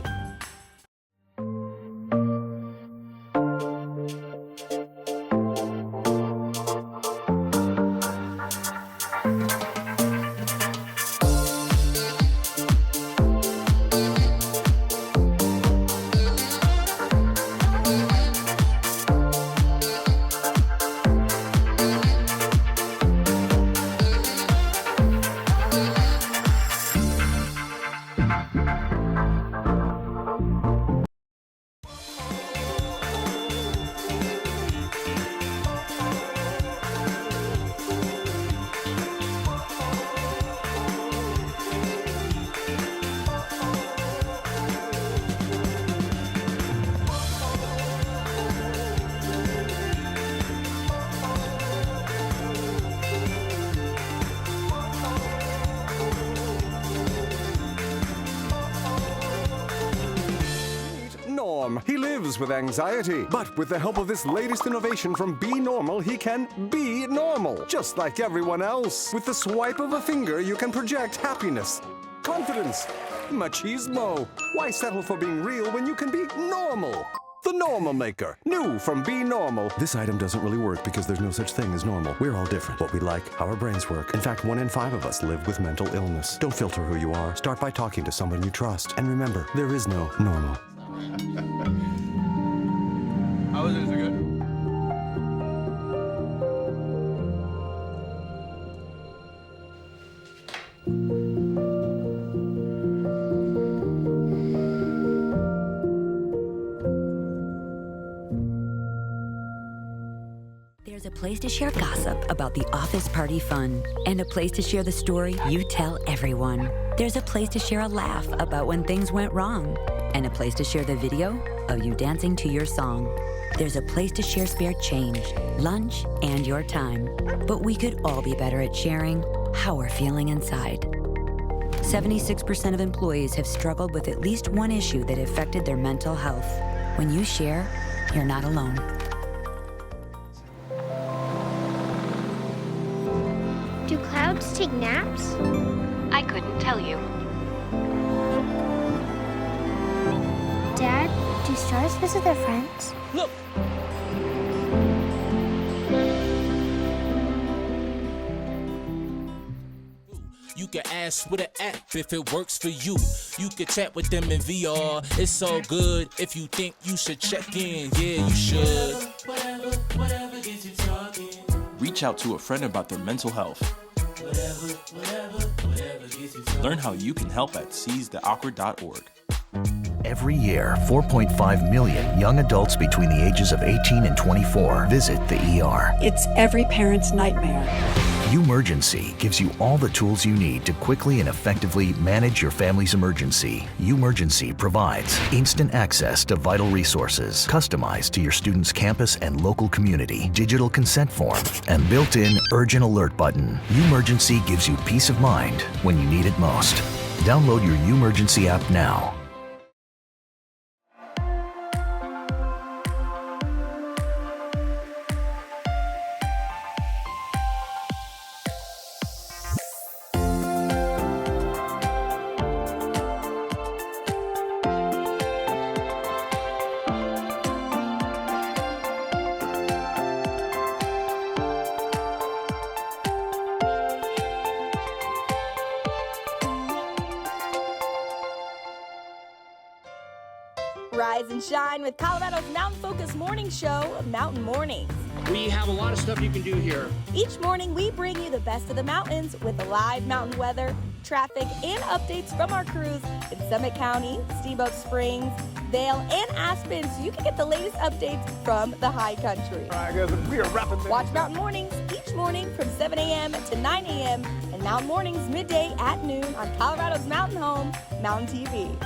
lives with anxiety. But with the help of this latest innovation from Be Normal, he can be normal, just like everyone else. With the swipe of a finger, you can project happiness, confidence, machismo. Why settle for being real when you can be normal? The Normal Maker. New from Be Normal. This item doesn't really work because there's no such thing as normal. We're all different. What we like, how our brains work. In fact, 1 in 5 of us live with mental illness. Don't filter who you are. Start by talking to someone you trust. And remember, there is no normal. How was it? Is it good? There's a place to share gossip about the office party fun, and a place to share the story you tell everyone. There's a place to share a laugh about when things went wrong, and a place to share the video of you dancing to your song. There's a place to share spare change, lunch, and your time. But we could all be better at sharing how we're feeling inside. 76% of employees have struggled with at least one issue that affected their mental health. When you share, you're not alone. Do clouds take naps? I couldn't tell you. Dad, do stars visit their friends? Look, you can ask with an app if it works for you. You can chat with them in VR. It's all good if you think you should check in. Yeah, you should. Whatever gets you talking. Reach out to a friend about their mental health. Whatever gets you talking. Learn how you can help at seizetheawkward.org. Every year, 4.5 million young adults between the ages of 18 and 24 visit the ER. It's every parent's nightmare. Umergency gives you all the tools you need to quickly and effectively manage your family's emergency. Umergency provides instant access to vital resources, customized to your student's campus and local community, digital consent form, and built-in urgent alert button. Umergency gives you peace of mind when you need it most. Download your Umergency app now. Rise and shine with Colorado's Mountain Focus morning show, Mountain Mornings. we have a lot of stuff you can do here. Each morning, we bring you the best of the mountains with the live mountain weather, traffic, and updates from our crews in Summit County, Steamboat Springs, Vail, and Aspen, so you can get the latest updates from the high country. All right, guys, we are wrapping things Watch up. Mountain Mornings each morning from 7 a.m. to 9 a.m. and Mountain Mornings midday at noon on Colorado's mountain home, Mountain TV.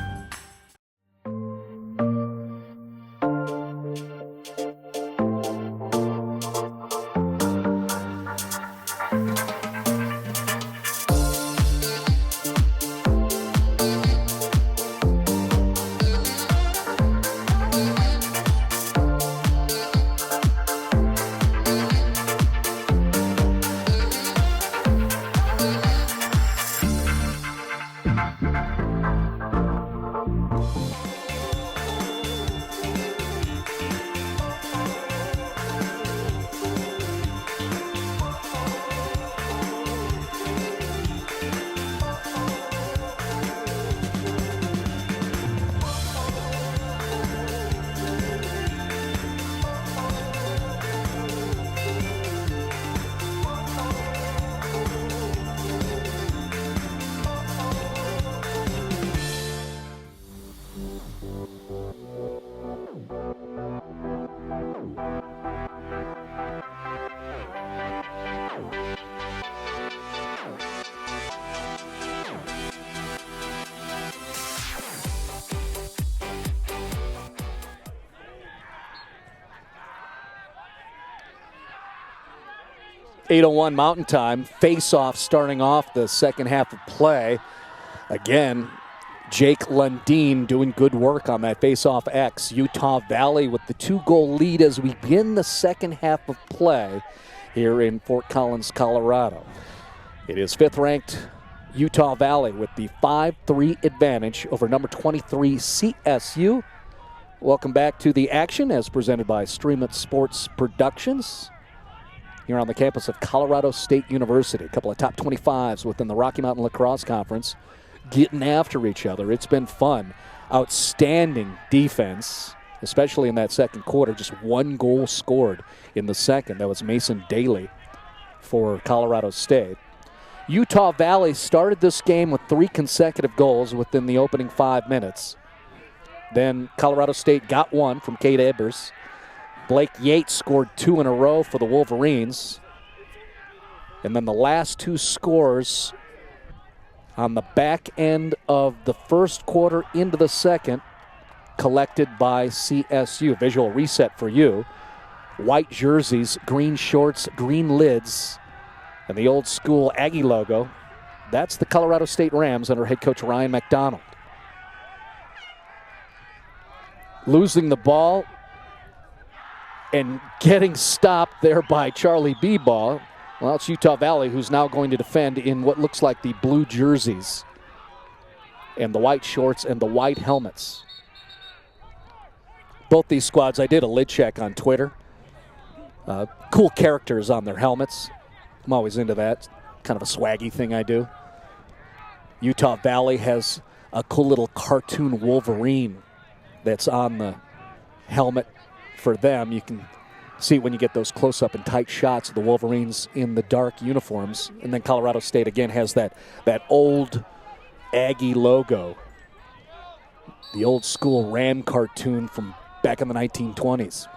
.801 Mountain Time. Face-off starting off the second half of play. Again, Jake Lundeen doing good work on that face-off X. Utah Valley with the 2-goal lead as we begin the second half of play here in Fort Collins, Colorado. It is 5th-ranked Utah Valley with the 5-3 advantage over number 23 CSU. Welcome back to the action as presented by Stream It Sports Productions here on the campus of Colorado State University. A couple of top 25s within the Rocky Mountain Lacrosse Conference getting after each other. It's been fun. Outstanding defense, especially in that second quarter. Just 1 goal scored in the second. That was Mason Daly for Colorado State. Utah Valley started this game with 3 consecutive goals within the opening 5 minutes. Then Colorado State got 1 from Kate Ebers. Blake Yates scored 2 in a row for the Wolverines. And then the last 2 scores on the back end of the first quarter into the second, collected by CSU. Visual reset for you. White jerseys, green shorts, green lids, and the old school Aggie logo. That's the Colorado State Rams under head coach Ryan McDonald. Losing the ball and getting stopped there by Charlie Bebaugh. Well, it's Utah Valley who's now going to defend in what looks like the blue jerseys and the white shorts and the white helmets. Both these squads, I did a lid check on Twitter. Cool characters on their helmets. I'm always into that. Kind of a swaggy thing I do. Utah Valley has a cool little cartoon Wolverine that's on the helmet for them. You can see when you get those close-up and tight shots of the Wolverines in the dark uniforms. And then Colorado State, again, has that old Aggie logo. The old school Ram cartoon from back in the 1920s.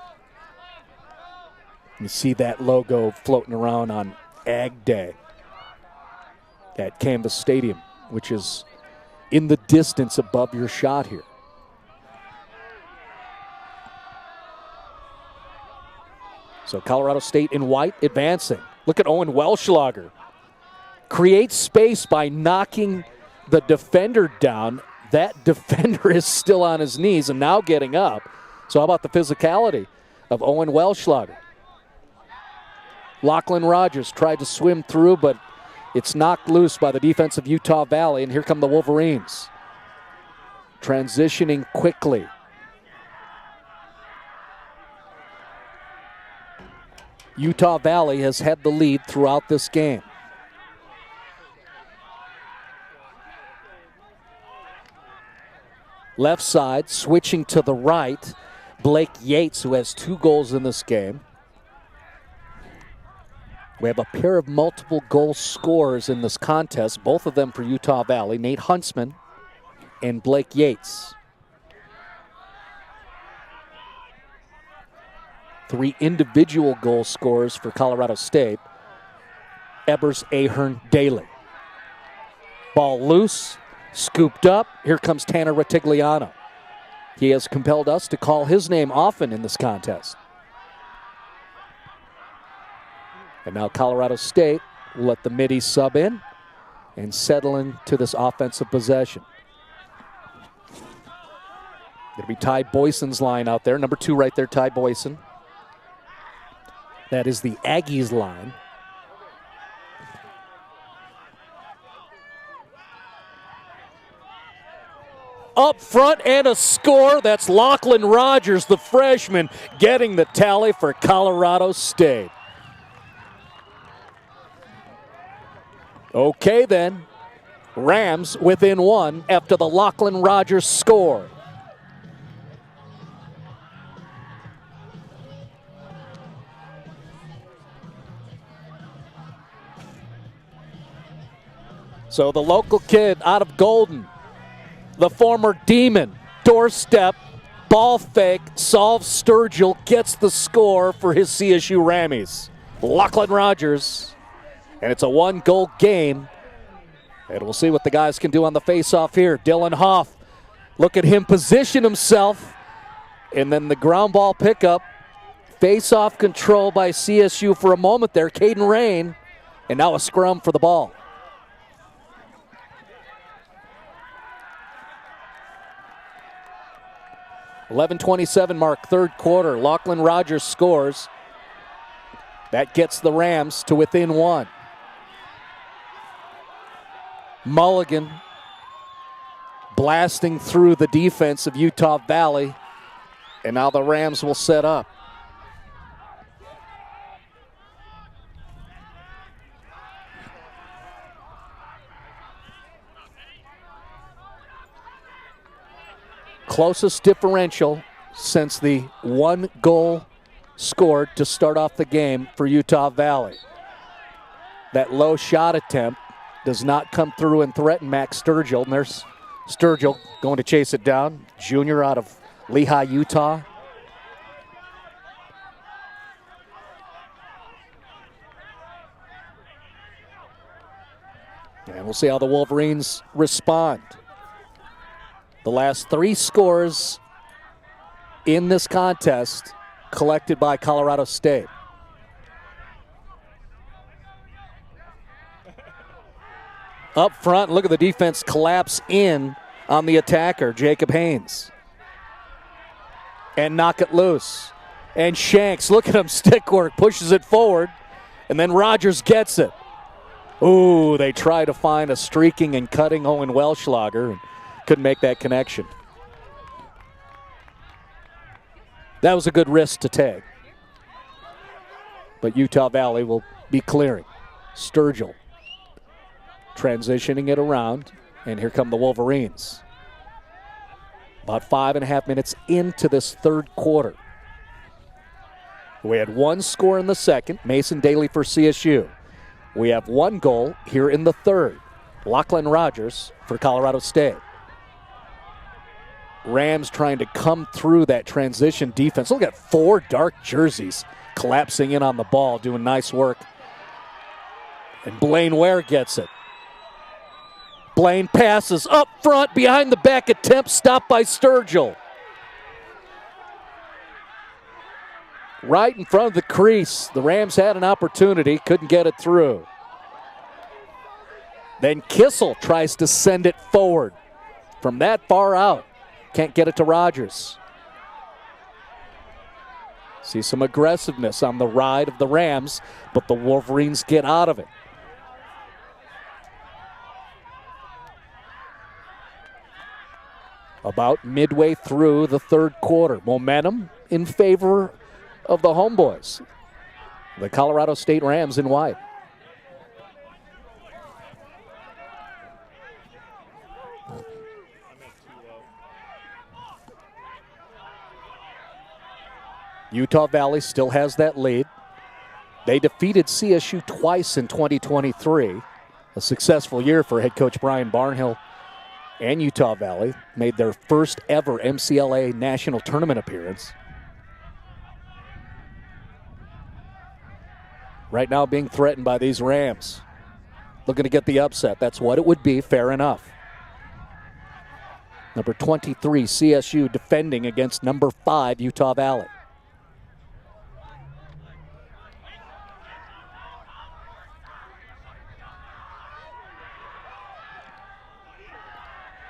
You see that logo floating around on Ag Day at Canvas Stadium, which is in the distance above your shot here. So Colorado State in white advancing. Look at Owen Welschlager. Creates space by knocking the defender down. That defender is still on his knees and now getting up. So how about the physicality of Owen Welschlager? Lachlan Rogers tried to swim through, but it's knocked loose by the defense of Utah Valley, and here come the Wolverines. Transitioning quickly. Utah Valley has had the lead throughout this game. Left side, switching to the right. Blake Yates, who has 2 goals in this game. We have a pair of multiple goal scorers in this contest, both of them for Utah Valley, Nate Huntsman and Blake Yates. 3 individual goal scorers for Colorado State. Ebers, Ahern, Daly. Ball loose, scooped up. Here comes Tanner Ratigliano. He has compelled us to call his name often in this contest. And now Colorado State will let the middies sub in and settle into this offensive possession. It'll be Ty Boyson's line out there. Number 2 right there, Ty Boyson. That is the Aggies line. Up front and a score. That's Lachlan Rogers, the freshman, getting the tally for Colorado State. Okay then, Rams within 1 after the Lachlan Rogers score. So the local kid out of Golden, the former Demon, doorstep, ball fake, solves Sturgill, gets the score for his CSU Rammies. Lachlan Rogers. And it's a 1-goal game. And we'll see what the guys can do on the face-off here. Dylan Hoff, look at him position himself. And then the ground ball pickup. Face-off control by CSU for a moment there. Caden Rain. And now a scrum for the ball. 11:27 mark, third quarter. Lachlan Rogers scores. That gets the Rams to within one. Mulligan blasting through the defense of Utah Valley. And now the Rams will set up. Closest differential since the one goal scored to start off the game for Utah Valley. That low shot attempt does not come through and threaten Max Sturgill. And there's Sturgill going to chase it down. Junior out of Lehigh, Utah. And we'll see how the Wolverines respond. The last three scores in this contest collected by Colorado State. Up front, look at the defense collapse in on the attacker, Jacob Haynes. And knock it loose. And Shanks, look at him, stick work, pushes it forward. And then Rogers gets it. Ooh, they try to find a streaking and cutting Owen Welschlager and couldn't make that connection. That was a good risk to take. But Utah Valley will be clearing. Sturgill transitioning it around, and here come the Wolverines. About 5.5 minutes into this third quarter. We had one score in the second, Mason Daly for CSU. We have one goal here in the third, Lachlan Rogers for Colorado State. Rams trying to come through that transition defense. Look at 4 dark jerseys collapsing in on the ball, doing nice work. And Blaine Ware gets it. Blaine passes up front, behind the back attempt, stopped by Sturgill. Right in front of the crease. The Rams had an opportunity, couldn't get it through. Then Kissel tries to send it forward from that far out. Can't get it to Rogers. See some aggressiveness on the ride of the Rams, but the Wolverines get out of it. About midway through the third quarter. Momentum in favor of the homeboys. The Colorado State Rams in white. Utah Valley still has that lead. They defeated CSU twice in 2023. A successful year for head coach Brian Barnhill. And Utah Valley made their first ever MCLA national tournament appearance. Right now being threatened by these Rams. Looking to get the upset. That's what it would be, fair enough. Number 23, CSU defending against number 5, Utah Valley.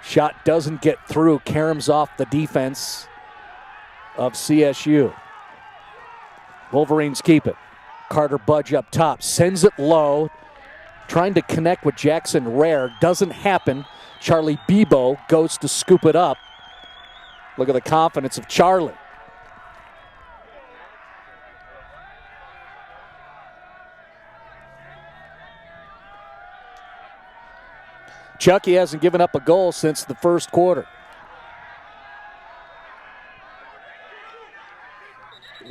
Shot doesn't get through. Karams off the defense of CSU. Wolverines keep it. Carter Budge up top. Sends it low. Trying to connect with Jackson Rare. Doesn't happen. Charlie Bebo goes to scoop it up. Look at the confidence of Charlie. Chucky hasn't given up a goal since the first quarter.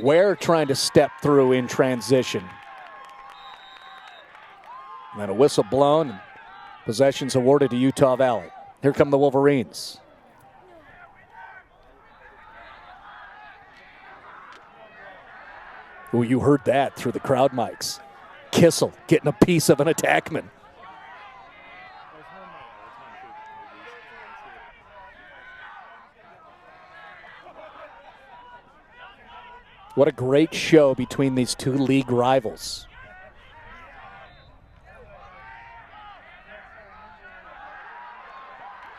Ware trying to step through in transition. And then a whistle blown. And possessions awarded to Utah Valley. Here come the Wolverines. Ooh, you heard that through the crowd mics. Kissel getting a piece of an attackman. What a great show between these two league rivals.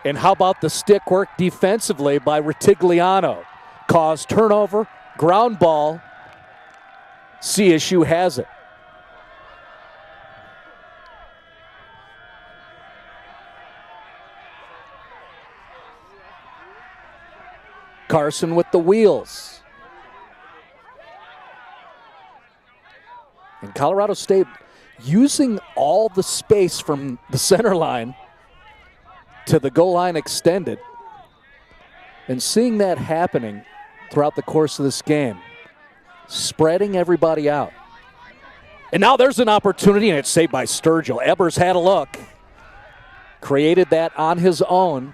And how about the stick work defensively by Retigliano? caused turnover, ground ball. CSU has it. Carson with the wheels. And Colorado State using all the space from the center line to the goal line extended. And seeing that happening throughout the course of this game, spreading everybody out. And now there's an opportunity, and it's saved by Sturgill. Ebers had a look, created that on his own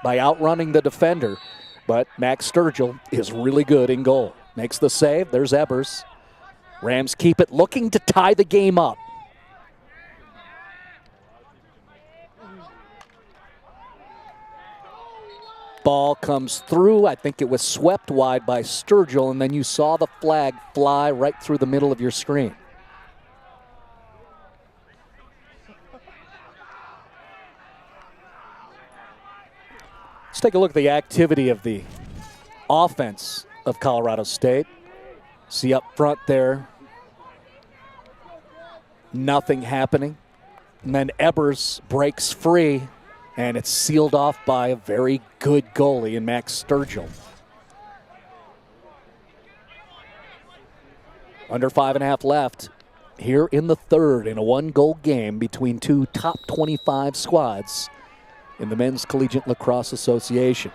by outrunning the defender. But Max Sturgill is really good in goal. Makes the save. There's Ebers. Rams keep it, looking to tie the game up. Ball comes through. I think it was swept wide by Sturgill, and then you saw the flag fly right through the middle of your screen. Let's take a look at the activity of the offense of Colorado State. See up front there, nothing happening. And then Ebers breaks free, and it's sealed off by a very good goalie in Max Sturgill. Under 5.5 left here in the third in a one-goal game between two top 25 squads in the Men's Collegiate Lacrosse Association.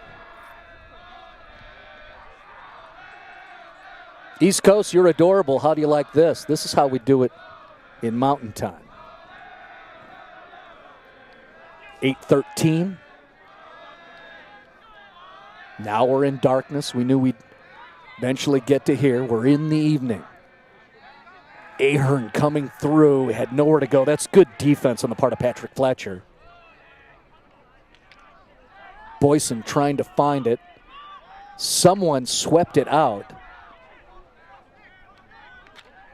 East Coast, you're adorable. How do you like this? This is how we do it in Mountain Time. 8:13. Now we're in darkness. We knew we'd eventually get to here. We're in the evening. Ahern coming through, had nowhere to go. That's good defense on the part of Patrick Fletcher. Boyson trying to find it. Someone swept it out.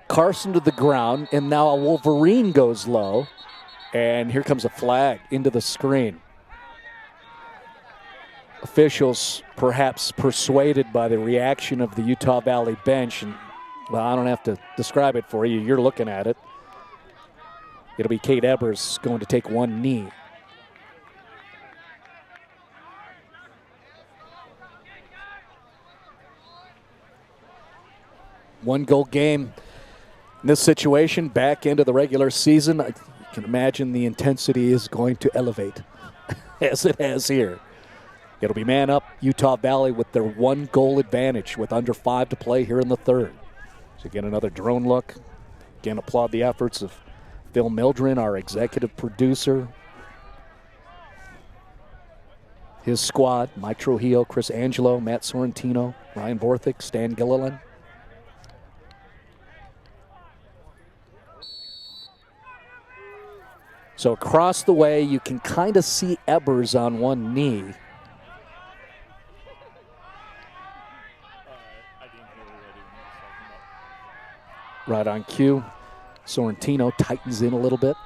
Carson to the ground, and now a Wolverine goes low. And here comes a flag into the screen. Officials perhaps persuaded by the reaction of the Utah Valley bench. And, well, I don't have to describe it for you. You're looking at it. It'll be Kate Ebers going to take one knee. One-goal game in this situation, back into the regular season. I can imagine the intensity is going to elevate as it has here. It'll be man up, Utah Valley with their one-goal advantage with under 5 to play here in the third. So again, another drone look. Again, applaud the efforts of Phil Mildren, our executive producer. His squad, Mike Trujillo, Chris Angelo, Matt Sorrentino, Ryan Borthwick, Stan Gilliland. So across the way, you can kind of see Ebers on one knee. Right on cue. Sorrentino tightens in a little bit.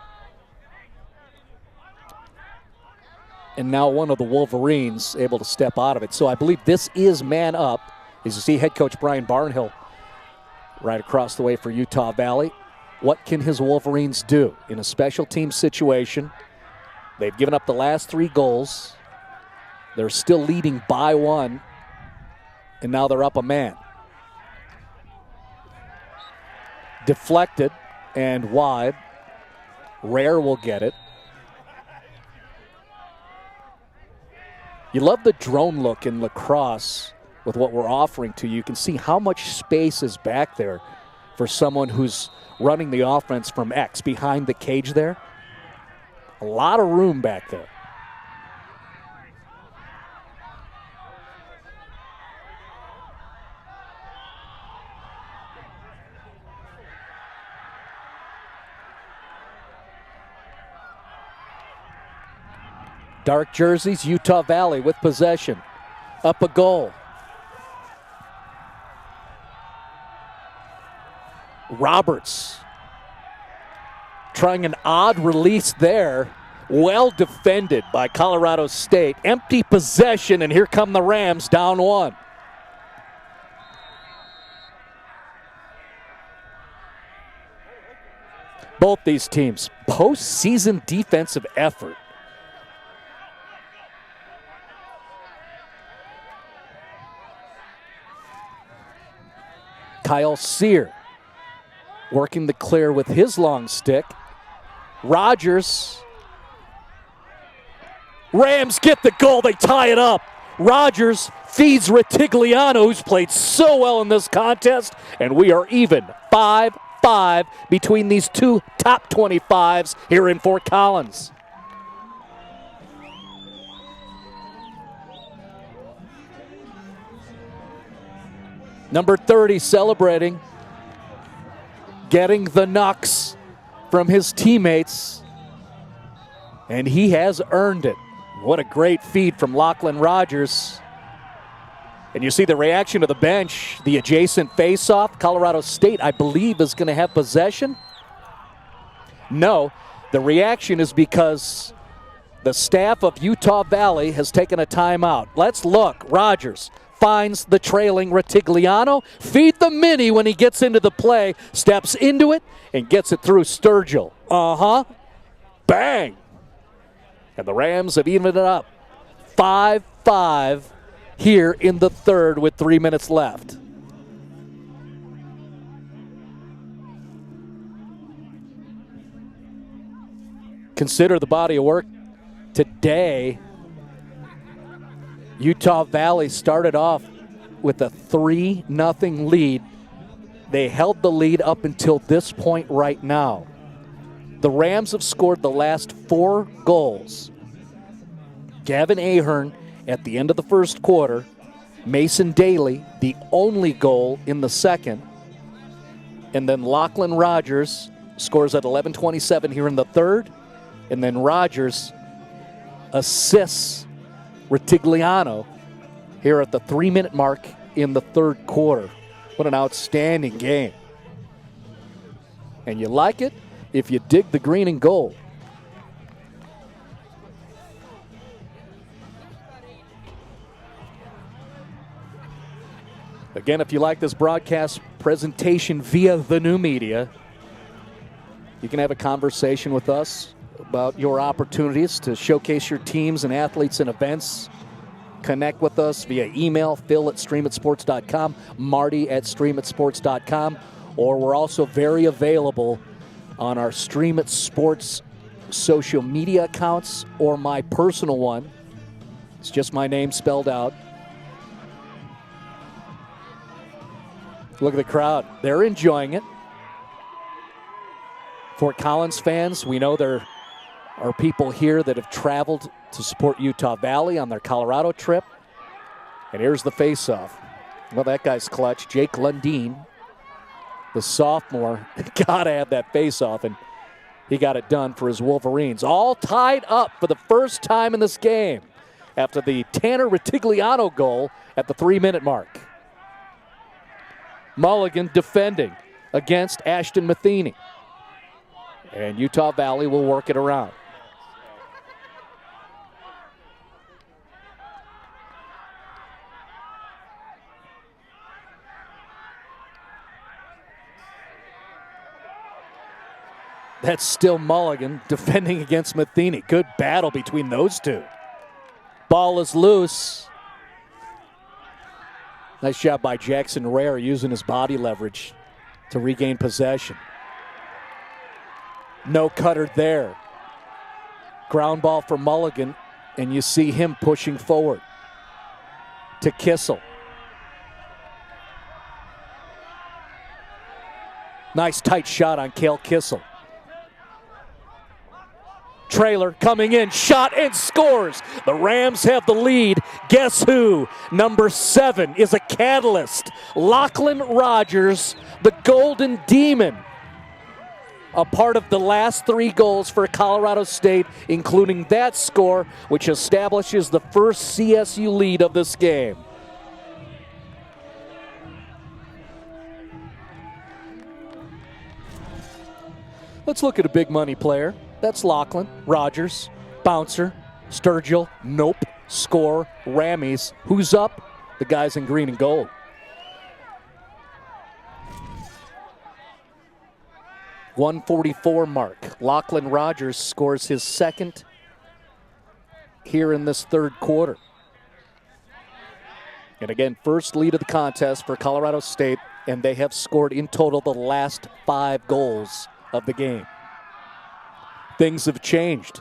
And now one of the Wolverines able to step out of it. So I believe this is man up. As you see head coach Brian Barnhill right across the way for Utah Valley. What can his Wolverines do in a special team situation? They've given up the last 3 goals. They're still leading by 1. And now they're up a man. Deflected and wide. Rare will get it. You love the drone look in lacrosse with what we're offering to you. You can see how much space is back there for someone who's running the offense from X behind the cage there. A lot of room back there. Dark jerseys, Utah Valley with possession. Up a goal. Roberts trying an odd release there. Well defended by Colorado State. Empty possession, and here come the Rams down 1. Both these teams, postseason defensive effort. Kyle Sear working the clear with his long stick. Rogers. Rams get the goal. They tie it up. Rogers feeds Ritigliano, who's played so well in this contest, and we are even 5-5 between these two top 25s here in Fort Collins. Number 30 celebrating, getting the knucks from his teammates, and he has earned it. What a great feed from Lachlan Rogers. And you see the reaction of the bench, the adjacent face-off. Colorado State, I believe, is going to have possession. No, the reaction is because the staff of Utah Valley has taken a timeout. Let's look. Rogers finds the trailing Ritigliano. Feed the mini when he gets into the play. Steps into it and gets it through Sturgill. Bang! And the Rams have evened it up. 5-5 here in the third with 3 minutes left. Consider the body of work today. Utah Valley started off with a 3-0 lead. They held the lead up until this point right now. The Rams have scored the last 4 goals. Gavin Ahern at the end of the first quarter. Mason Daly, the only goal in the second. And then Lachlan Rogers scores at 11:27 here in the third. And then Rogers assists Ritigliano here at the 3-minute mark in the third quarter. What an outstanding game. And you like it if you dig the green and gold. Again, if you like this broadcast presentation via the new media, you can have a conversation with us about your opportunities to showcase your teams and athletes and events. Connect with us via email, phil@streamitsports.com, marty@streamitsports.com, or we're also very available on our Stream It Sports social media accounts or my personal one. It's just my name spelled out. Look at the crowd. They're enjoying it. Fort Collins fans, we know there are people here that have traveled to support Utah Valley on their Colorado trip. And here's the face-off. Well, that guy's clutch. Jake Lundeen, the sophomore, got to have that face-off, and he got it done for his Wolverines. All tied up for the first time in this game after the Tanner Ritigliano goal at the 3-minute mark. Mulligan defending against Ashton Matheny. And Utah Valley will work it around. That's still Mulligan defending against Matheny. Good battle between those two. Ball is loose. Nice job by Jackson Rare using his body leverage to regain possession. No cutter there. Ground ball for Mulligan, and you see him pushing forward to Kissel. Nice tight shot on Cale Kissel. Trailer coming in, shot and scores. The Rams have the lead. Guess who? Number 7 is a catalyst. Lachlan Rogers, the Golden Demon. A part of the last 3 goals for Colorado State, including that score, which establishes the first CSU lead of this game. Let's look at a big money player. That's Lachlan Rogers, bouncer, Sturgill, nope, score, Rammies. Who's up? The guys in green and gold. 1:44 mark. Lachlan Rogers scores his second here in this third quarter. And again, first lead of the contest for Colorado State, and they have scored in total the last 5 goals of the game. Things have changed,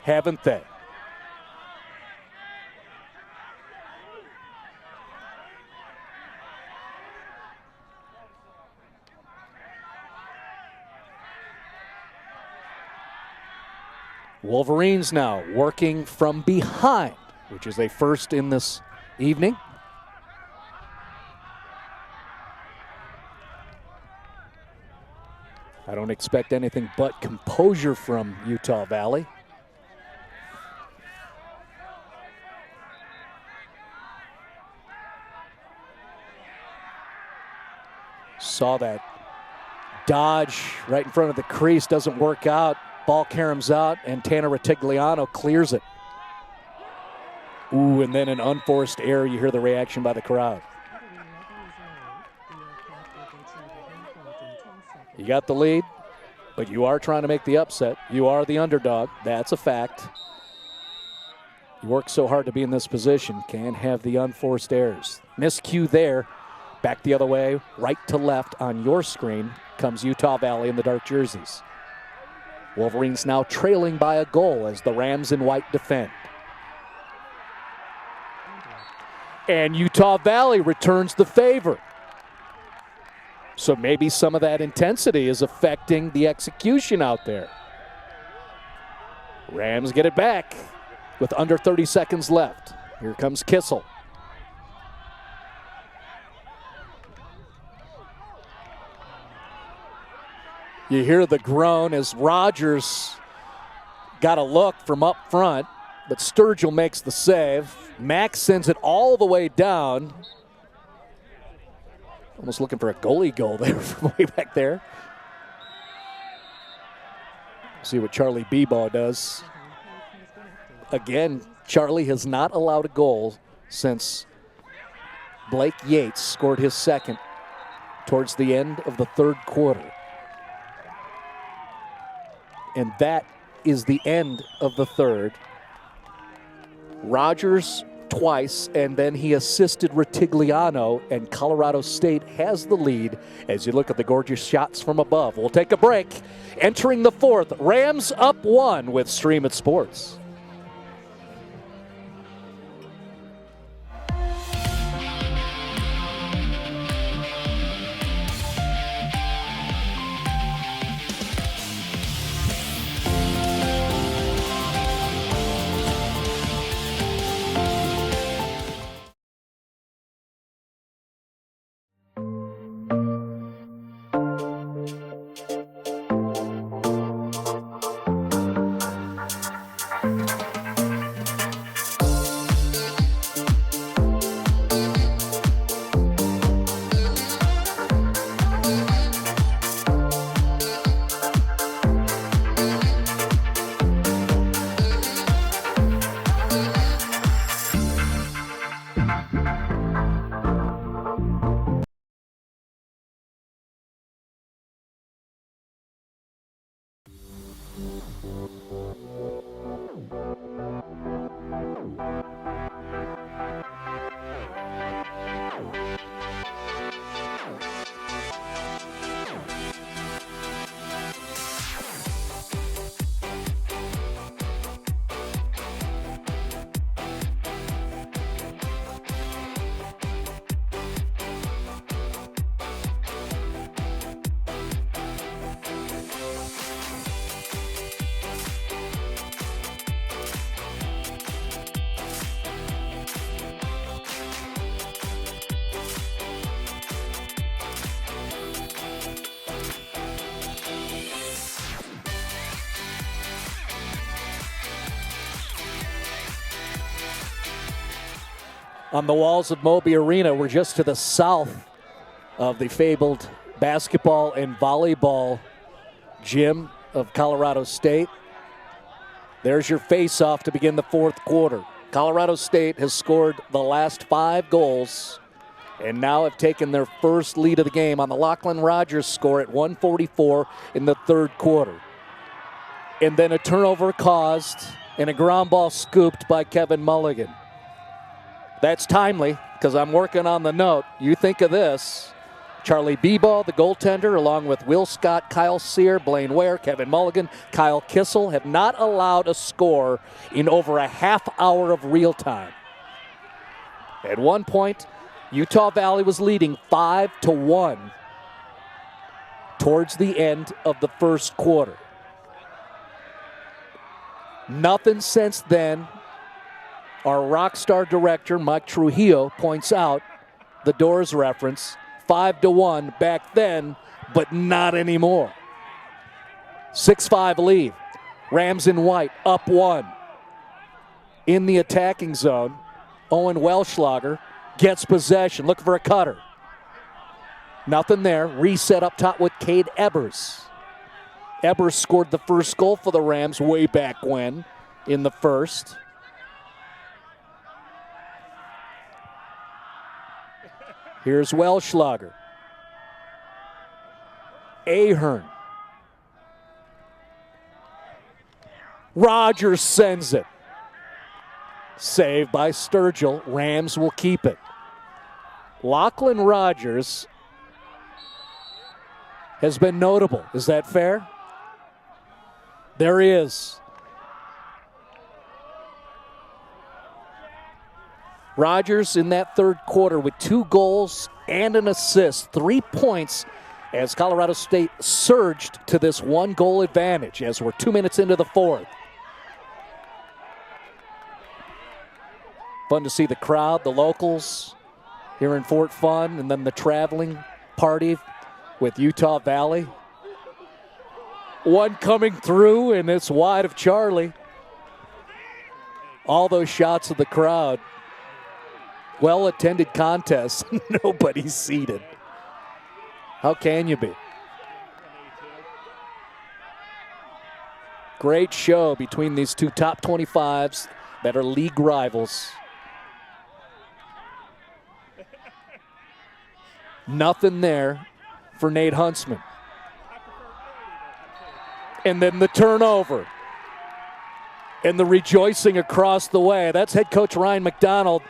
haven't they? Wolverines now working from behind, which is a first in this evening. I don't expect anything but composure from Utah Valley. Saw that dodge right in front of the crease, doesn't work out. Ball caroms out, and Tanner Retigliano clears it. Ooh, and then an unforced error. You hear the reaction by the crowd. You got the lead, but you are trying to make the upset. You are the underdog. That's a fact. You work so hard to be in this position. Can't have the unforced errors. Miscue there. Back the other way, right to left on your screen comes Utah Valley in the dark jerseys. Wolverines now trailing by a goal as the Rams in white defend. And Utah Valley returns the favor. So maybe some of that intensity is affecting the execution out there. Rams get it back with under 30 seconds left. Here comes Kissel. You hear the groan as Rogers got a look from up front, but Sturgill makes the save. Max sends it all the way down. Almost looking for a goalie goal there from way back there. See what Charlie Bebaugh does. Again, Charlie has not allowed a goal since Blake Yates scored his second towards the end of the third quarter. And that is the end of the third. Rogers twice, and then he assisted Retigliano, and Colorado State has the lead as you look at the gorgeous shots from above. We'll take a break. Entering the fourth, Rams up 1 with Stream It Sports. On the walls of Moby Arena, we're just to the south of the fabled basketball and volleyball gym of Colorado State. There's your face-off to begin the fourth quarter. Colorado State has scored the last 5 goals, and now have taken their first lead of the game on the Lachlan Rogers score at 1:44 in the third quarter. And then a turnover caused and a ground ball scooped by Kevin Mulligan. That's timely because I'm working on the note. You think of this. Charlie Bebo, the goaltender, along with Will Scott, Kyle Sear, Blaine Ware, Kevin Mulligan, Kyle Kissel, have not allowed a score in over a half hour of real time. At one point, Utah Valley was leading 5-1 towards the end of the first quarter. Nothing since then. Our rock star director, Mike Trujillo, points out the Doors reference, 5-1 back then, but not anymore. 6-5 lead. Rams in white, up 1. In the attacking zone, Owen Welschlager gets possession, looking for a cutter. Nothing there. Reset up top with Cade Ebers. Ebers scored the first goal for the Rams way back when in the first. Here's Welschlager. Ahern. Rogers sends it. Saved by Sturgill. Rams will keep it. Lachlan Rogers has been notable. Is that fair? There he is. Rogers in that third quarter with 2 goals and an assist, 3 points as Colorado State surged to this 1-goal advantage as we're 2 minutes into the fourth. Fun to see the crowd, the locals here in Fort Fun, and then the traveling party with Utah Valley. One coming through, and it's wide of Charlie. All those shots of the crowd. Well-attended contest. Nobody's seated. How can you be? Great show between these two top 25s that are league rivals. Nothing there for Nate Huntsman. And then the turnover. And the rejoicing across the way. That's head coach Ryan McDonald,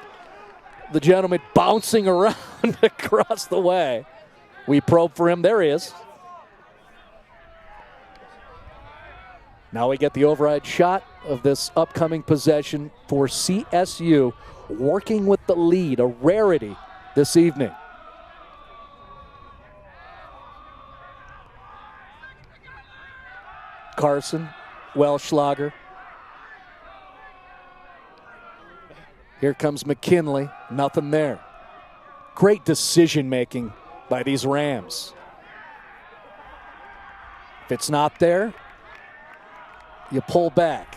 the gentleman bouncing around across the way. We probe for him. There he is. Now we get the override shot of this upcoming possession for CSU, working with the lead, a rarity this evening. Carson, Welschlager. Here comes McKinley, nothing there. Great decision making by these Rams. If it's not there, you pull back.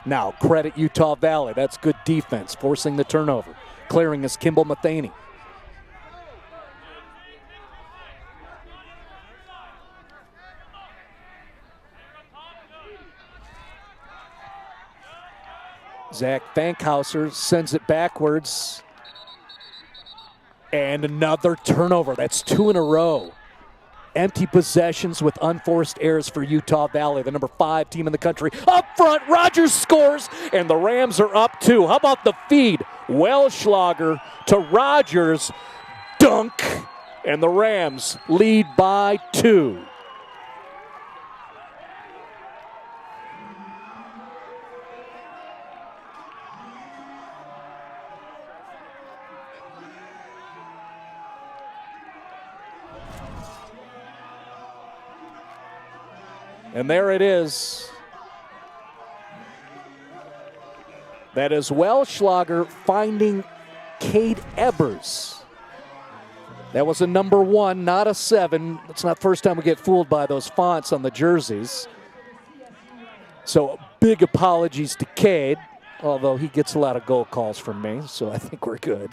Now credit Utah Valley, that's good defense, forcing the turnover. Clearing is Kimball Matheny. Zach Fankhauser sends it backwards. And another turnover. That's 2 in a row. Empty possessions with unforced errors for Utah Valley, the number 5 team in the country. Up front, Rogers scores, and the Rams are up 2. How about the feed? Welschlager to Rogers. Dunk. And the Rams lead by 2. And there it is. That is Welschlager finding Cade Ebers. That was a number 1, not a 7. It's not the first time we get fooled by those fonts on the jerseys. So big apologies to Cade, although he gets a lot of goal calls from me, so I think we're good.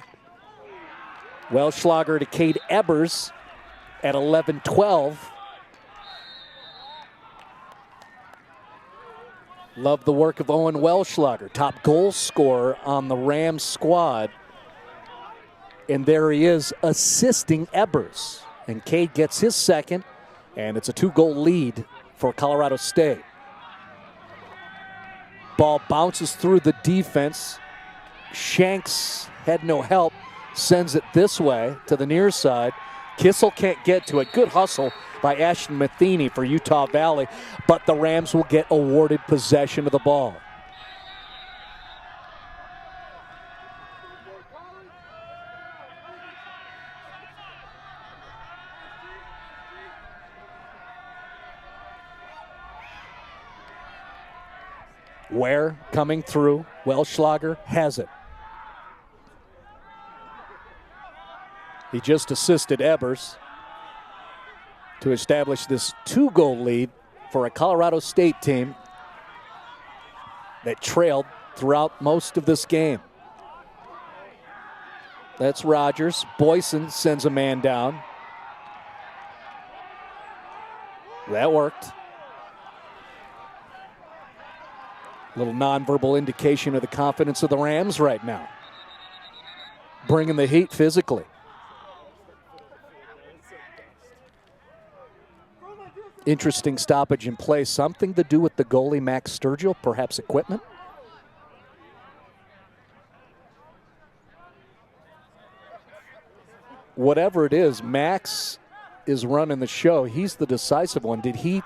Welschlager to Cade Ebers at 11-12. Love the work of Owen Welschlager, top goal scorer on the Rams squad. And there he is assisting Ebers. And Cade gets his second, and it's a 2-goal lead for Colorado State. Ball bounces through the defense. Shanks had no help, sends it this way to the near side. Kissel can't get to it. Good hustle by Ashton Matheny for Utah Valley, but the Rams will get awarded possession of the ball. Ware coming through. Welschlager has it. He just assisted Ebers to establish this 2-goal lead for a Colorado State team that trailed throughout most of this game. That's Rogers. Boyson sends a man down. That worked. Little nonverbal indication of the confidence of the Rams right now. Bringing the heat physically. Interesting stoppage in play. Something to do with the goalie, Max Sturgill, perhaps equipment? Whatever it is, Max is running the show. He's the decisive one. Did he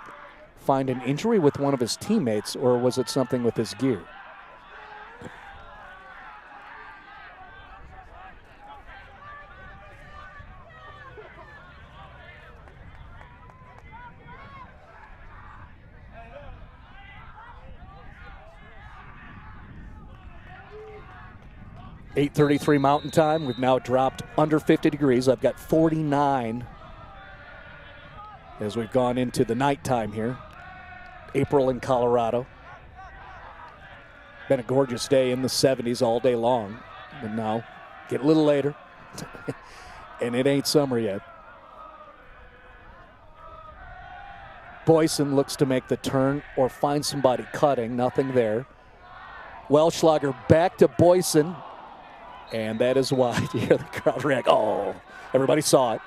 find an injury with one of his teammates, or was it something with his gear? .8:33 Mountain Time. We've now dropped under 50 degrees. I've got 49 as we've gone into the nighttime here. April in Colorado. Been a gorgeous day in the 70s all day long. But now, get a little later, and it ain't summer yet. Boyson looks to make the turn or find somebody cutting. Nothing there. Welschlager back to Boyson. And that is why you hear the crowd react. Oh, everybody saw it.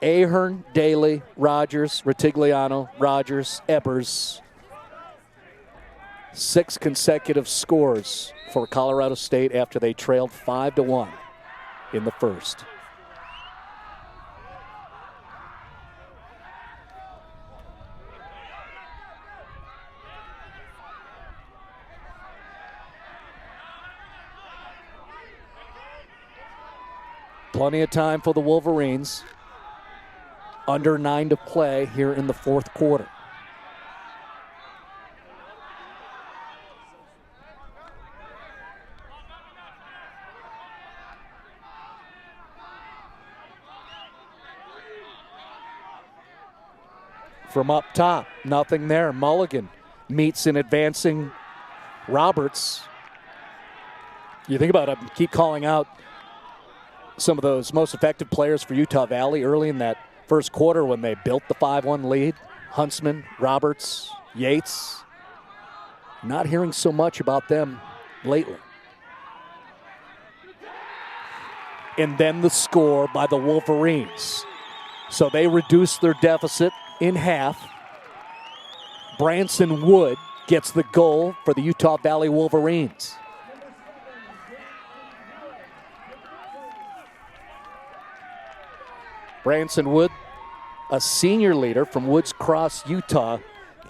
Ahern, Daly, Rogers, Retigliano, Rogers, Ebers. 6 consecutive scores for Colorado State after they trailed 5-1 in the first. Plenty of time for the Wolverines. Under 9 to play here in the fourth quarter. From up top, nothing there. Mulligan meets an advancing Roberts. You think about it, keep calling out some of those most effective players for Utah Valley early in that first quarter when they built the 5-1 lead. Huntsman, Roberts, Yates. Not hearing so much about them lately. And then the score by the Wolverines. So they reduced their deficit in half. Branson Wood gets the goal for the Utah Valley Wolverines. Branson Wood, a senior leader from Woods Cross, Utah,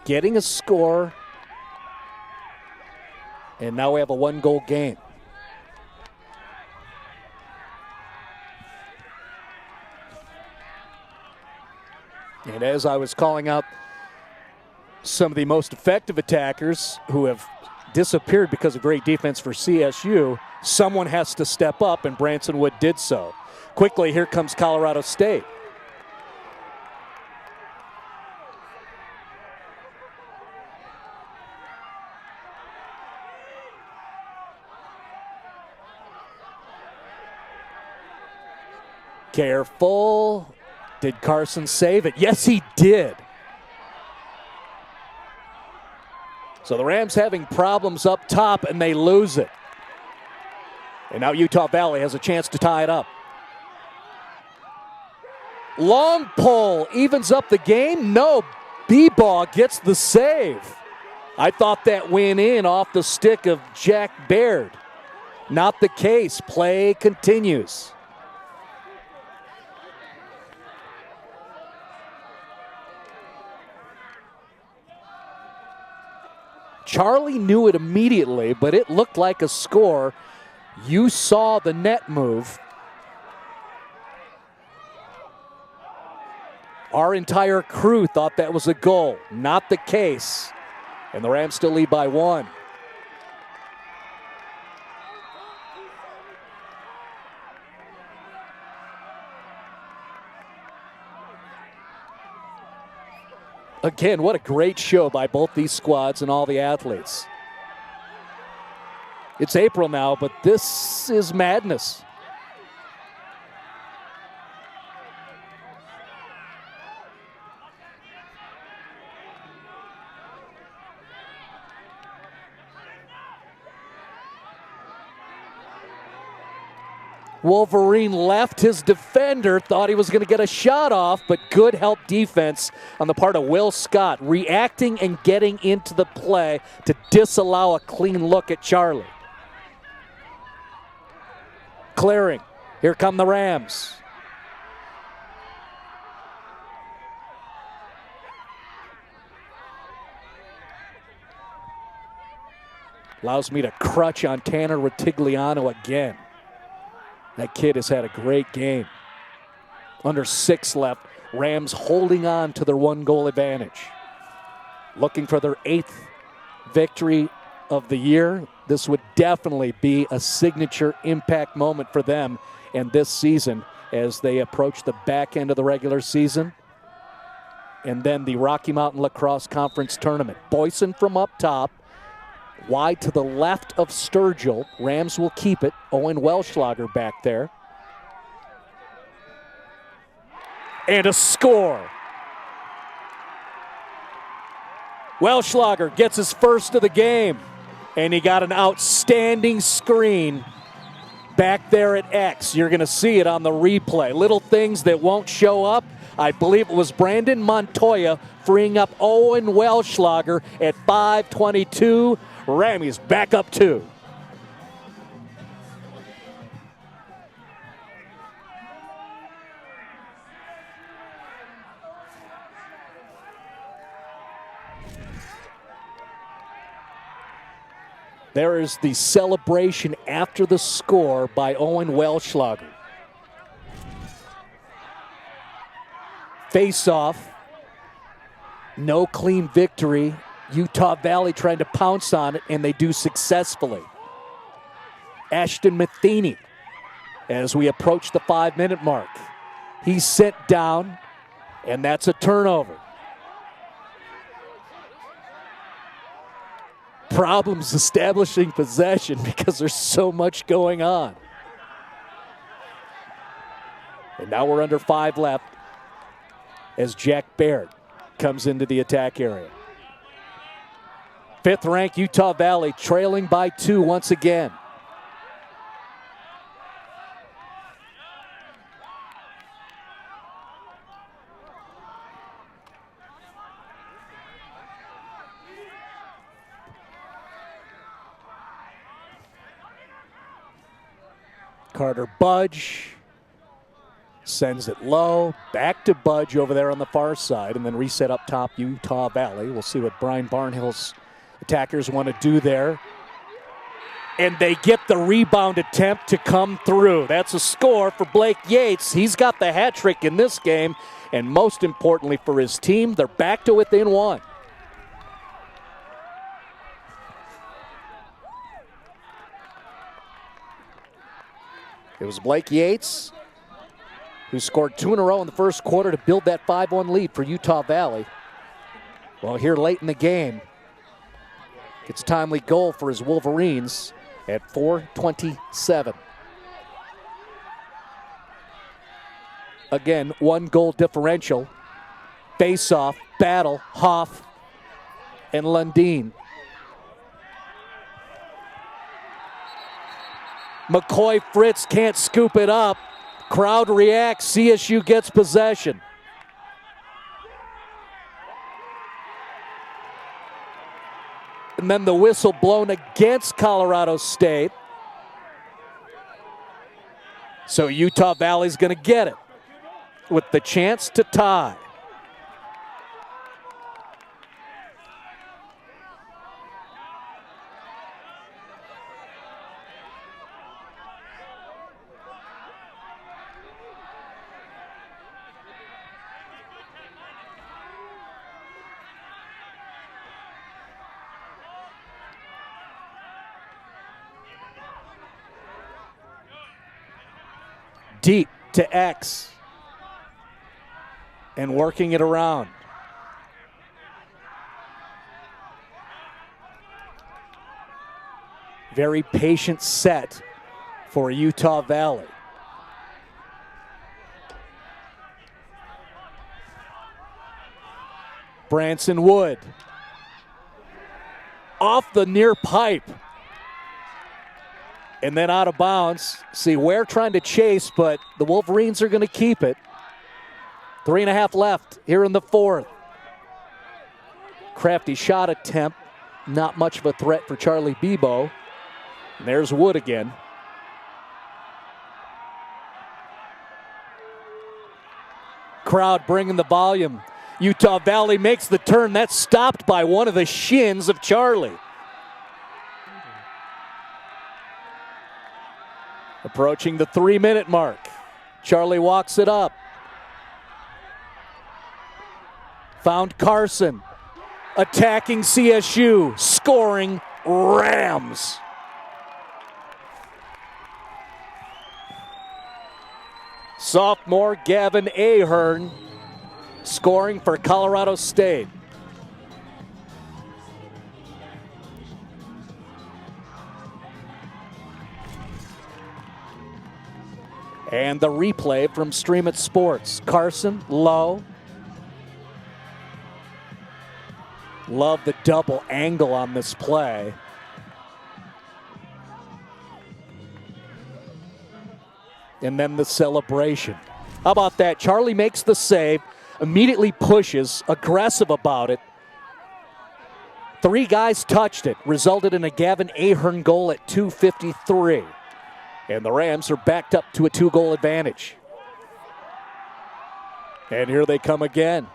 getting a score. And now we have a 1-goal game. And as I was calling out some of the most effective attackers who have disappeared because of great defense for CSU, someone has to step up, and Branson Wood did so. Quickly, here comes Colorado State. Careful. Did Carson save it? Yes, he did. So the Rams having problems up top, and they lose it. And now Utah Valley has a chance to tie it up. Long pull evens up the game. No, B-Ball gets the save. I thought that went in off the stick of Jack Baird. Not the case. Play continues. Charlie knew it immediately, but it looked like a score. You saw the net move. Our entire crew thought that was a goal. Not the case. And the Rams still lead by 1. Again, what a great show by both these squads and all the athletes. It's April now, but this is madness. Wolverine left his defender, thought he was going to get a shot off, but good help defense on the part of Will Scott, reacting and getting into the play to disallow a clean look at Charlie. Clearing. Here come the Rams. Allows me to crutch on Tanner Retigliano again. That kid has had a great game. Under 6 left. Rams holding on to their 1-goal advantage. Looking for their 8th victory of the year. This would definitely be a signature impact moment for them and this season as they approach the back end of the regular season. And then the Rocky Mountain Lacrosse Conference Tournament. Boyson from up top. Wide to the left of Sturgill. Rams will keep it. Owen Welschlager back there. And a score. Welschlager gets his first of the game. And he got an outstanding screen back there at X. You're going to see it on the replay. Little things that won't show up. I believe it was Brandon Montoya freeing up Owen Welschlager at 5:22. Rammies back up 2. There is the celebration after the score by Owen Welschlager. Face-off. No clean victory. Utah Valley trying to pounce on it, and they do successfully. Ashton Matheny, as we approach the 5-minute mark. He's sent down, and that's a turnover. Problems establishing possession because there's so much going on. And now we're under 5 left as Jack Baird comes into the attack area. 5th-ranked Utah Valley trailing by 2 once again. Carter Budge sends it low, back to Budge over there on the far side, and then reset up top Utah Valley. We'll see what Brian Barnhill's attackers want to do there. And they get the rebound attempt to come through. That's a score for Blake Yates. He's got the hat trick in this game, and most importantly for his team, they're back to within 1. It was Blake Yates who scored 2 in a row in the first quarter to build that 5-1 lead for Utah Valley. Well, here late in the game, gets a timely goal for his Wolverines at 4:27. Again, 1-goal differential. Face-off, battle, Hoff and Lundin. McCoy Fritz can't scoop it up. Crowd reacts. CSU gets possession. And then the whistle blown against Colorado State. So Utah Valley's going to get it with the chance to tie. Deep to X. And working it around. Very patient set for Utah Valley. Branson Wood. Off the near pipe. And then out of bounds. See, Ware trying to chase, but the Wolverines are going to keep it. 3.5 left here in the fourth. Crafty shot attempt. Not much of a threat for Charlie Bebo. And there's Wood again. Crowd bringing the volume. Utah Valley makes the turn. That's stopped by one of the shins of Charlie. Approaching the 3-minute mark. Charlie walks it up. Found Carson. Attacking CSU. Scoring Rams. Sophomore Gavin Ahern scoring for Colorado State. And the replay from Stream It Sports. Carson, low. Love the double angle on this play. And then the celebration. How about that? Charlie makes the save, immediately pushes, aggressive about it. 3 guys touched it, resulted in a Gavin Ahern goal at 2:53. And the Rams are backed up to a 2-goal advantage. And here they come again.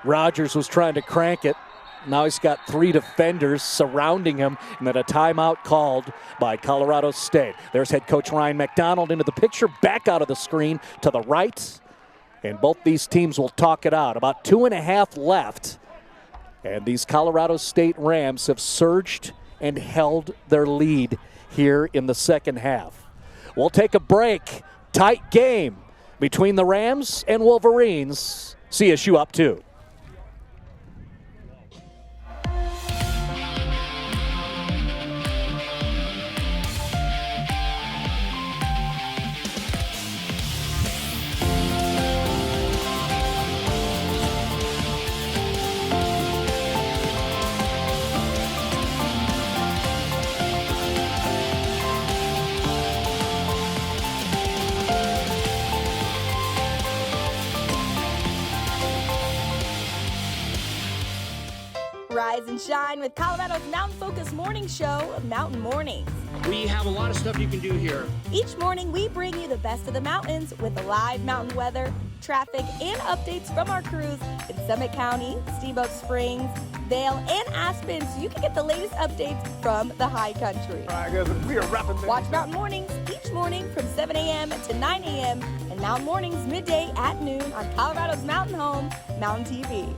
Rogers was trying to crank it. Now he's got 3 defenders surrounding him, and then a timeout called by Colorado State. There's head coach Ryan McDonald into the picture, back out of the screen to the right. And both these teams will talk it out. About 2.5 left. And these Colorado State Rams have surged and held their lead here in the second half. We'll take a break. Tight game between the Rams and Wolverines. CSU up 2. Rise and shine with Colorado's Mountain Focus morning show, Mountain Mornings. We have a lot of stuff you can do here. Each morning, we bring you the best of the mountains with the live mountain weather, traffic, and updates from our crews in Summit County, Steamboat Springs, Vail, and Aspen, so you can get the latest updates from the high country. All right, guys, we are wrapping things Watch up. Mountain Mornings each morning from 7 a.m. to 9 a.m. and Mountain Mornings midday at noon on Colorado's mountain home, Mountain TV.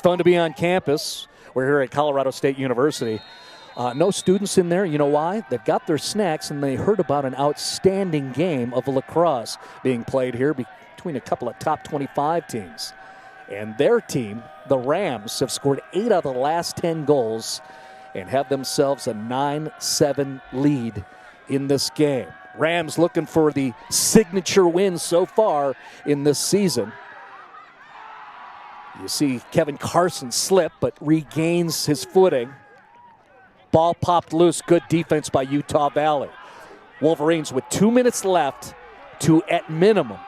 Fun to be on campus. We're here at Colorado State University. No students in there. You know why? They've got their snacks, and they heard about an outstanding game of lacrosse being played here between a couple of top 25 teams. And their team, the Rams, have scored 8 out of the last 10 goals and have themselves a 9-7 lead in this game. Rams looking for the signature win so far in this season. You see Kevin Carson slip, but regains his footing. Ball popped loose. Good defense by Utah Valley. Wolverines with 2 minutes left to, at minimum,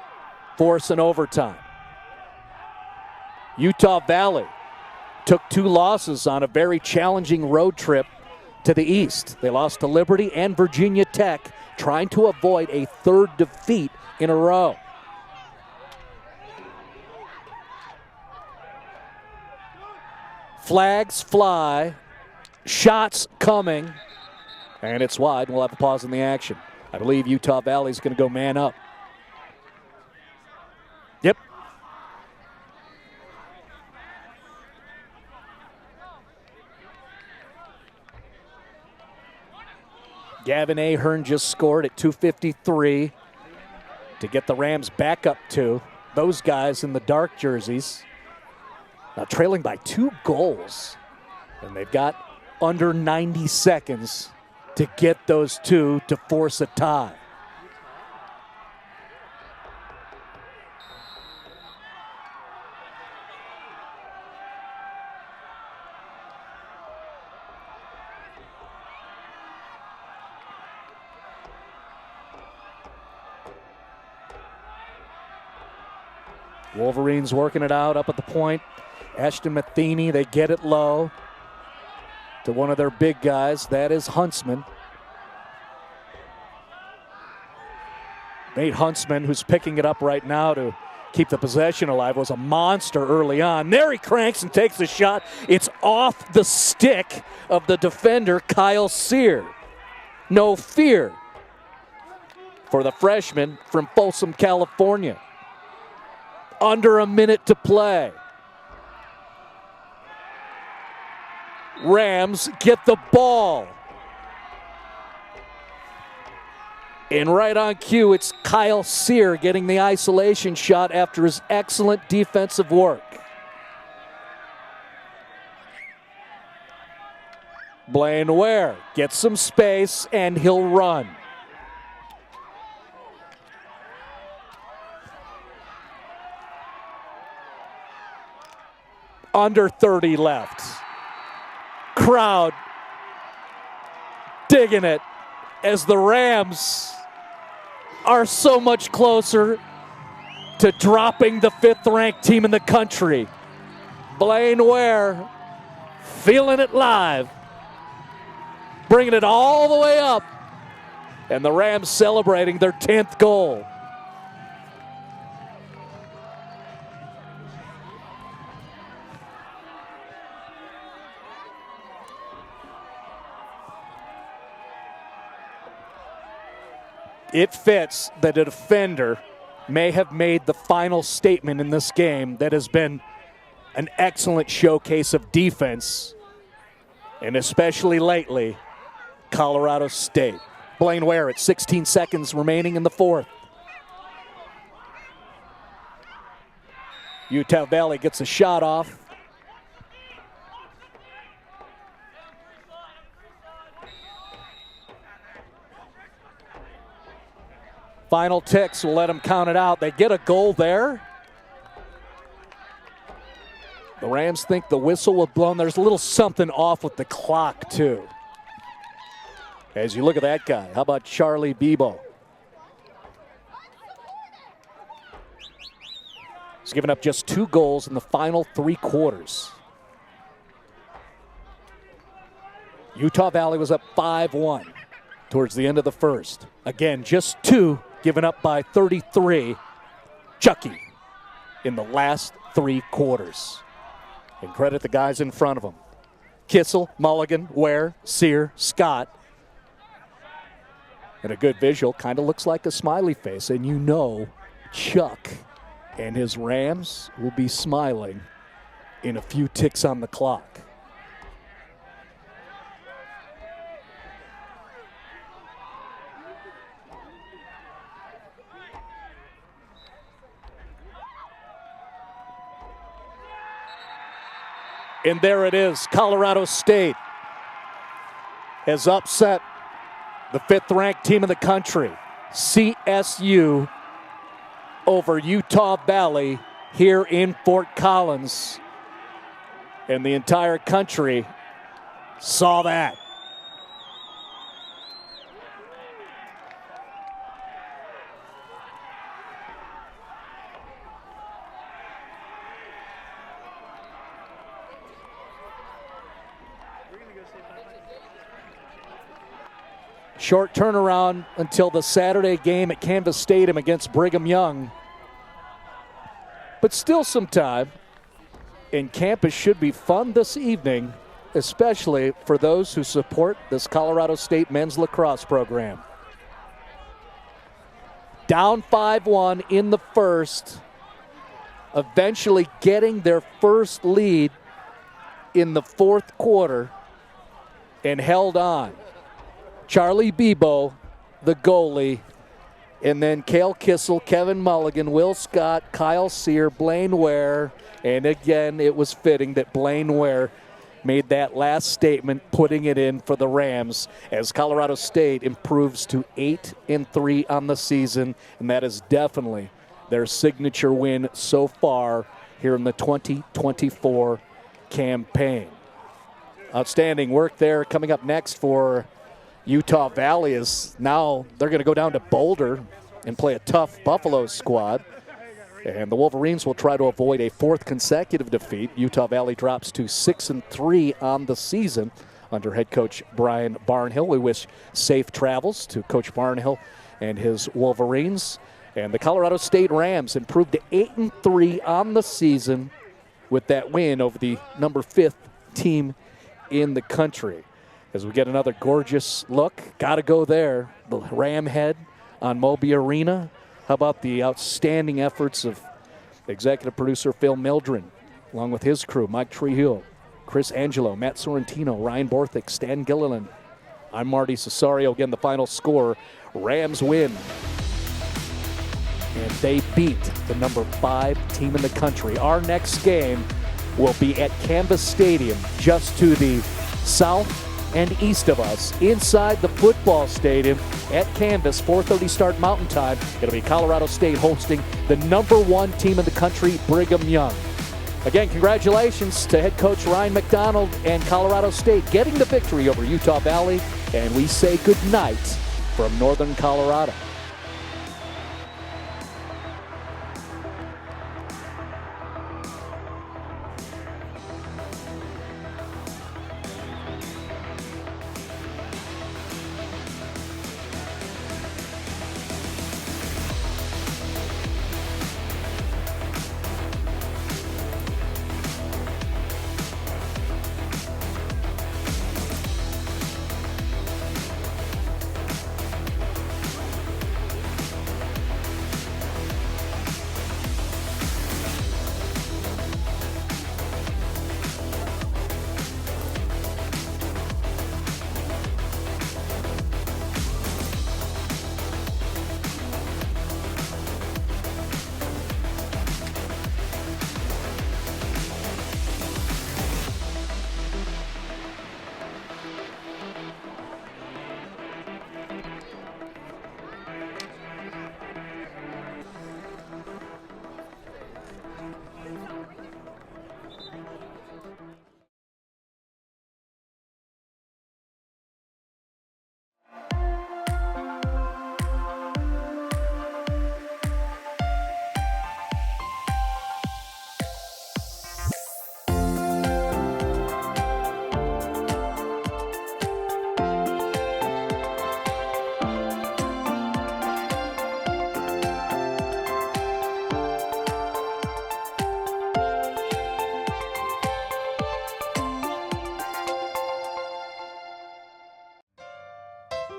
force an overtime. Utah Valley took 2 losses on a very challenging road trip to the east. They lost to Liberty and Virginia Tech, trying to avoid a 3rd defeat in a row. Flags fly, shots coming, and it's wide. We'll have a pause in the action. I believe Utah Valley is going to go man up. Yep. Gavin Ahern just scored at 2:53 to get the Rams back up to those guys in the dark jerseys. Now trailing by 2 goals, and they've got under 90 seconds to get those 2 to force a tie. Wolverines working it out up at the point. Ashton Matheny, they get it low to one of their big guys. That is Huntsman. Nate Huntsman, who's picking it up right now to keep the possession alive, was a monster early on. There he cranks and takes a shot. It's off the stick of the defender, Kyle Sear. No fear for the freshman from Folsom, California. Under a minute to play. Rams get the ball. And right on cue, it's Kyle Sear getting the isolation shot after his excellent defensive work. Blaine Ware gets some space, and he'll run. Under 30 left. Crowd digging it as the Rams are so much closer to dropping the 5th-ranked team in the country. Blaine Ware feeling it live, bringing it all the way up, and the Rams celebrating their 10th goal. It fits that a defender may have made the final statement in this game that has been an excellent showcase of defense, and especially lately, Colorado State. Blaine Ware at 16 seconds remaining in the 4th. Utah Valley gets a shot off. Final ticks will let them count it out. They get a goal there. The Rams think the whistle will blow. There's a little something off with the clock, too. As you look at that guy, how about Charlie Bebo? He's given up just 2 goals in the final 3 quarters. Utah Valley was up 5-1 towards the end of the first. Again, just 2 given up by 33. Chucky in the last 3 quarters. And credit the guys in front of him. Kissel, Mulligan, Ware, Sear, Scott. And a good visual, kind of looks like a smiley face. And you know Chuck and his Rams will be smiling in a few ticks on the clock. And there it is. Colorado State has upset the 5th-ranked team in the country, CSU, over Utah Valley here in Fort Collins. And the entire country saw that. Short turnaround until the Saturday game at Canvas Stadium against Brigham Young. But still some time. And campus should be fun this evening, especially for those who support this Colorado State men's lacrosse program. Down 5-1 in the first, eventually getting their first lead in the fourth quarter and held on. Charlie Bebo, the goalie, and then Cale Kissel, Kevin Mulligan, Will Scott, Kyle Sear, Blaine Ware, and again, it was fitting that Blaine Ware made that last statement, putting it in for the Rams as Colorado State improves to 8-3 on the season, and that is definitely their signature win so far here in the 2024 campaign. Outstanding work there. Coming up next for Utah Valley is now they're going to go down to Boulder and play a tough Buffalo squad. And the Wolverines will try to avoid a fourth consecutive defeat. Utah Valley drops to 6-3 on the season under head coach Brian Barnhill. We wish safe travels to Coach Barnhill and his Wolverines. And the Colorado State Rams improved to 8-3 on the season with that win over the number 5th team in the country. As we get another gorgeous look, got to go there. The Ram Head on Moby Arena. How about the outstanding efforts of executive producer Phil Mildren, along with his crew, Mike Trujillo, Chris Angelo, Matt Sorrentino, Ryan Borthwick, Stan Gilliland. I'm Marty Cesario. Again, the final score, Rams win. And they beat the number 5 team in the country. Our next game will be at Canvas Stadium, just to the south and east of us, inside the football stadium at Canvas, 4:30 start Mountain Time. It'll be Colorado State hosting the number 1 team in the country, Brigham Young. Again, congratulations to head coach Ryan McDonald and Colorado State getting the victory over Utah Valley, and we say good night from Northern Colorado.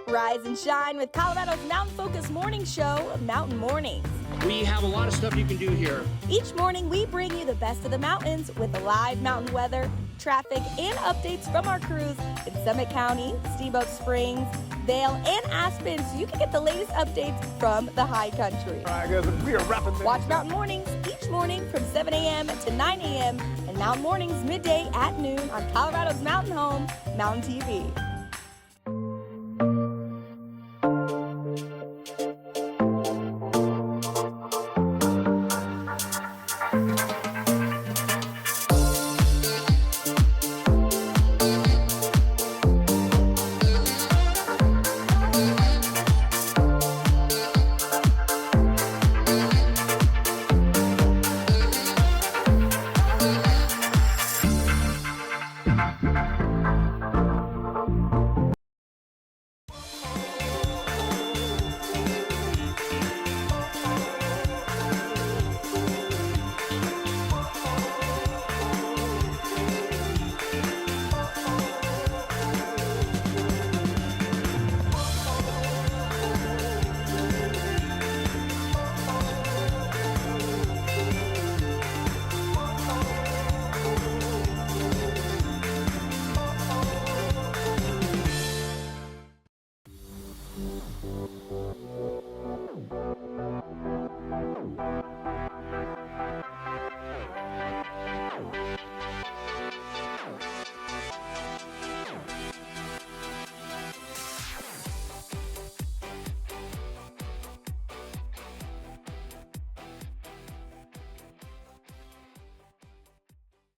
Rise and shine with Colorado's Mountain Focus morning show, Mountain Mornings. We have a lot of stuff you can do here. Each morning, we bring you the best of the mountains with the live mountain weather, traffic, and updates from our crews in Summit County, Steamboat Springs, Vail, and Aspen, so you can get the latest updates from the high country. All right, guys, we are wrapping things Watch up. Mountain Mornings each morning from 7 a.m. to 9 a.m. and and Mountain Mornings midday at noon on Colorado's Mountain Home, Mountain TV.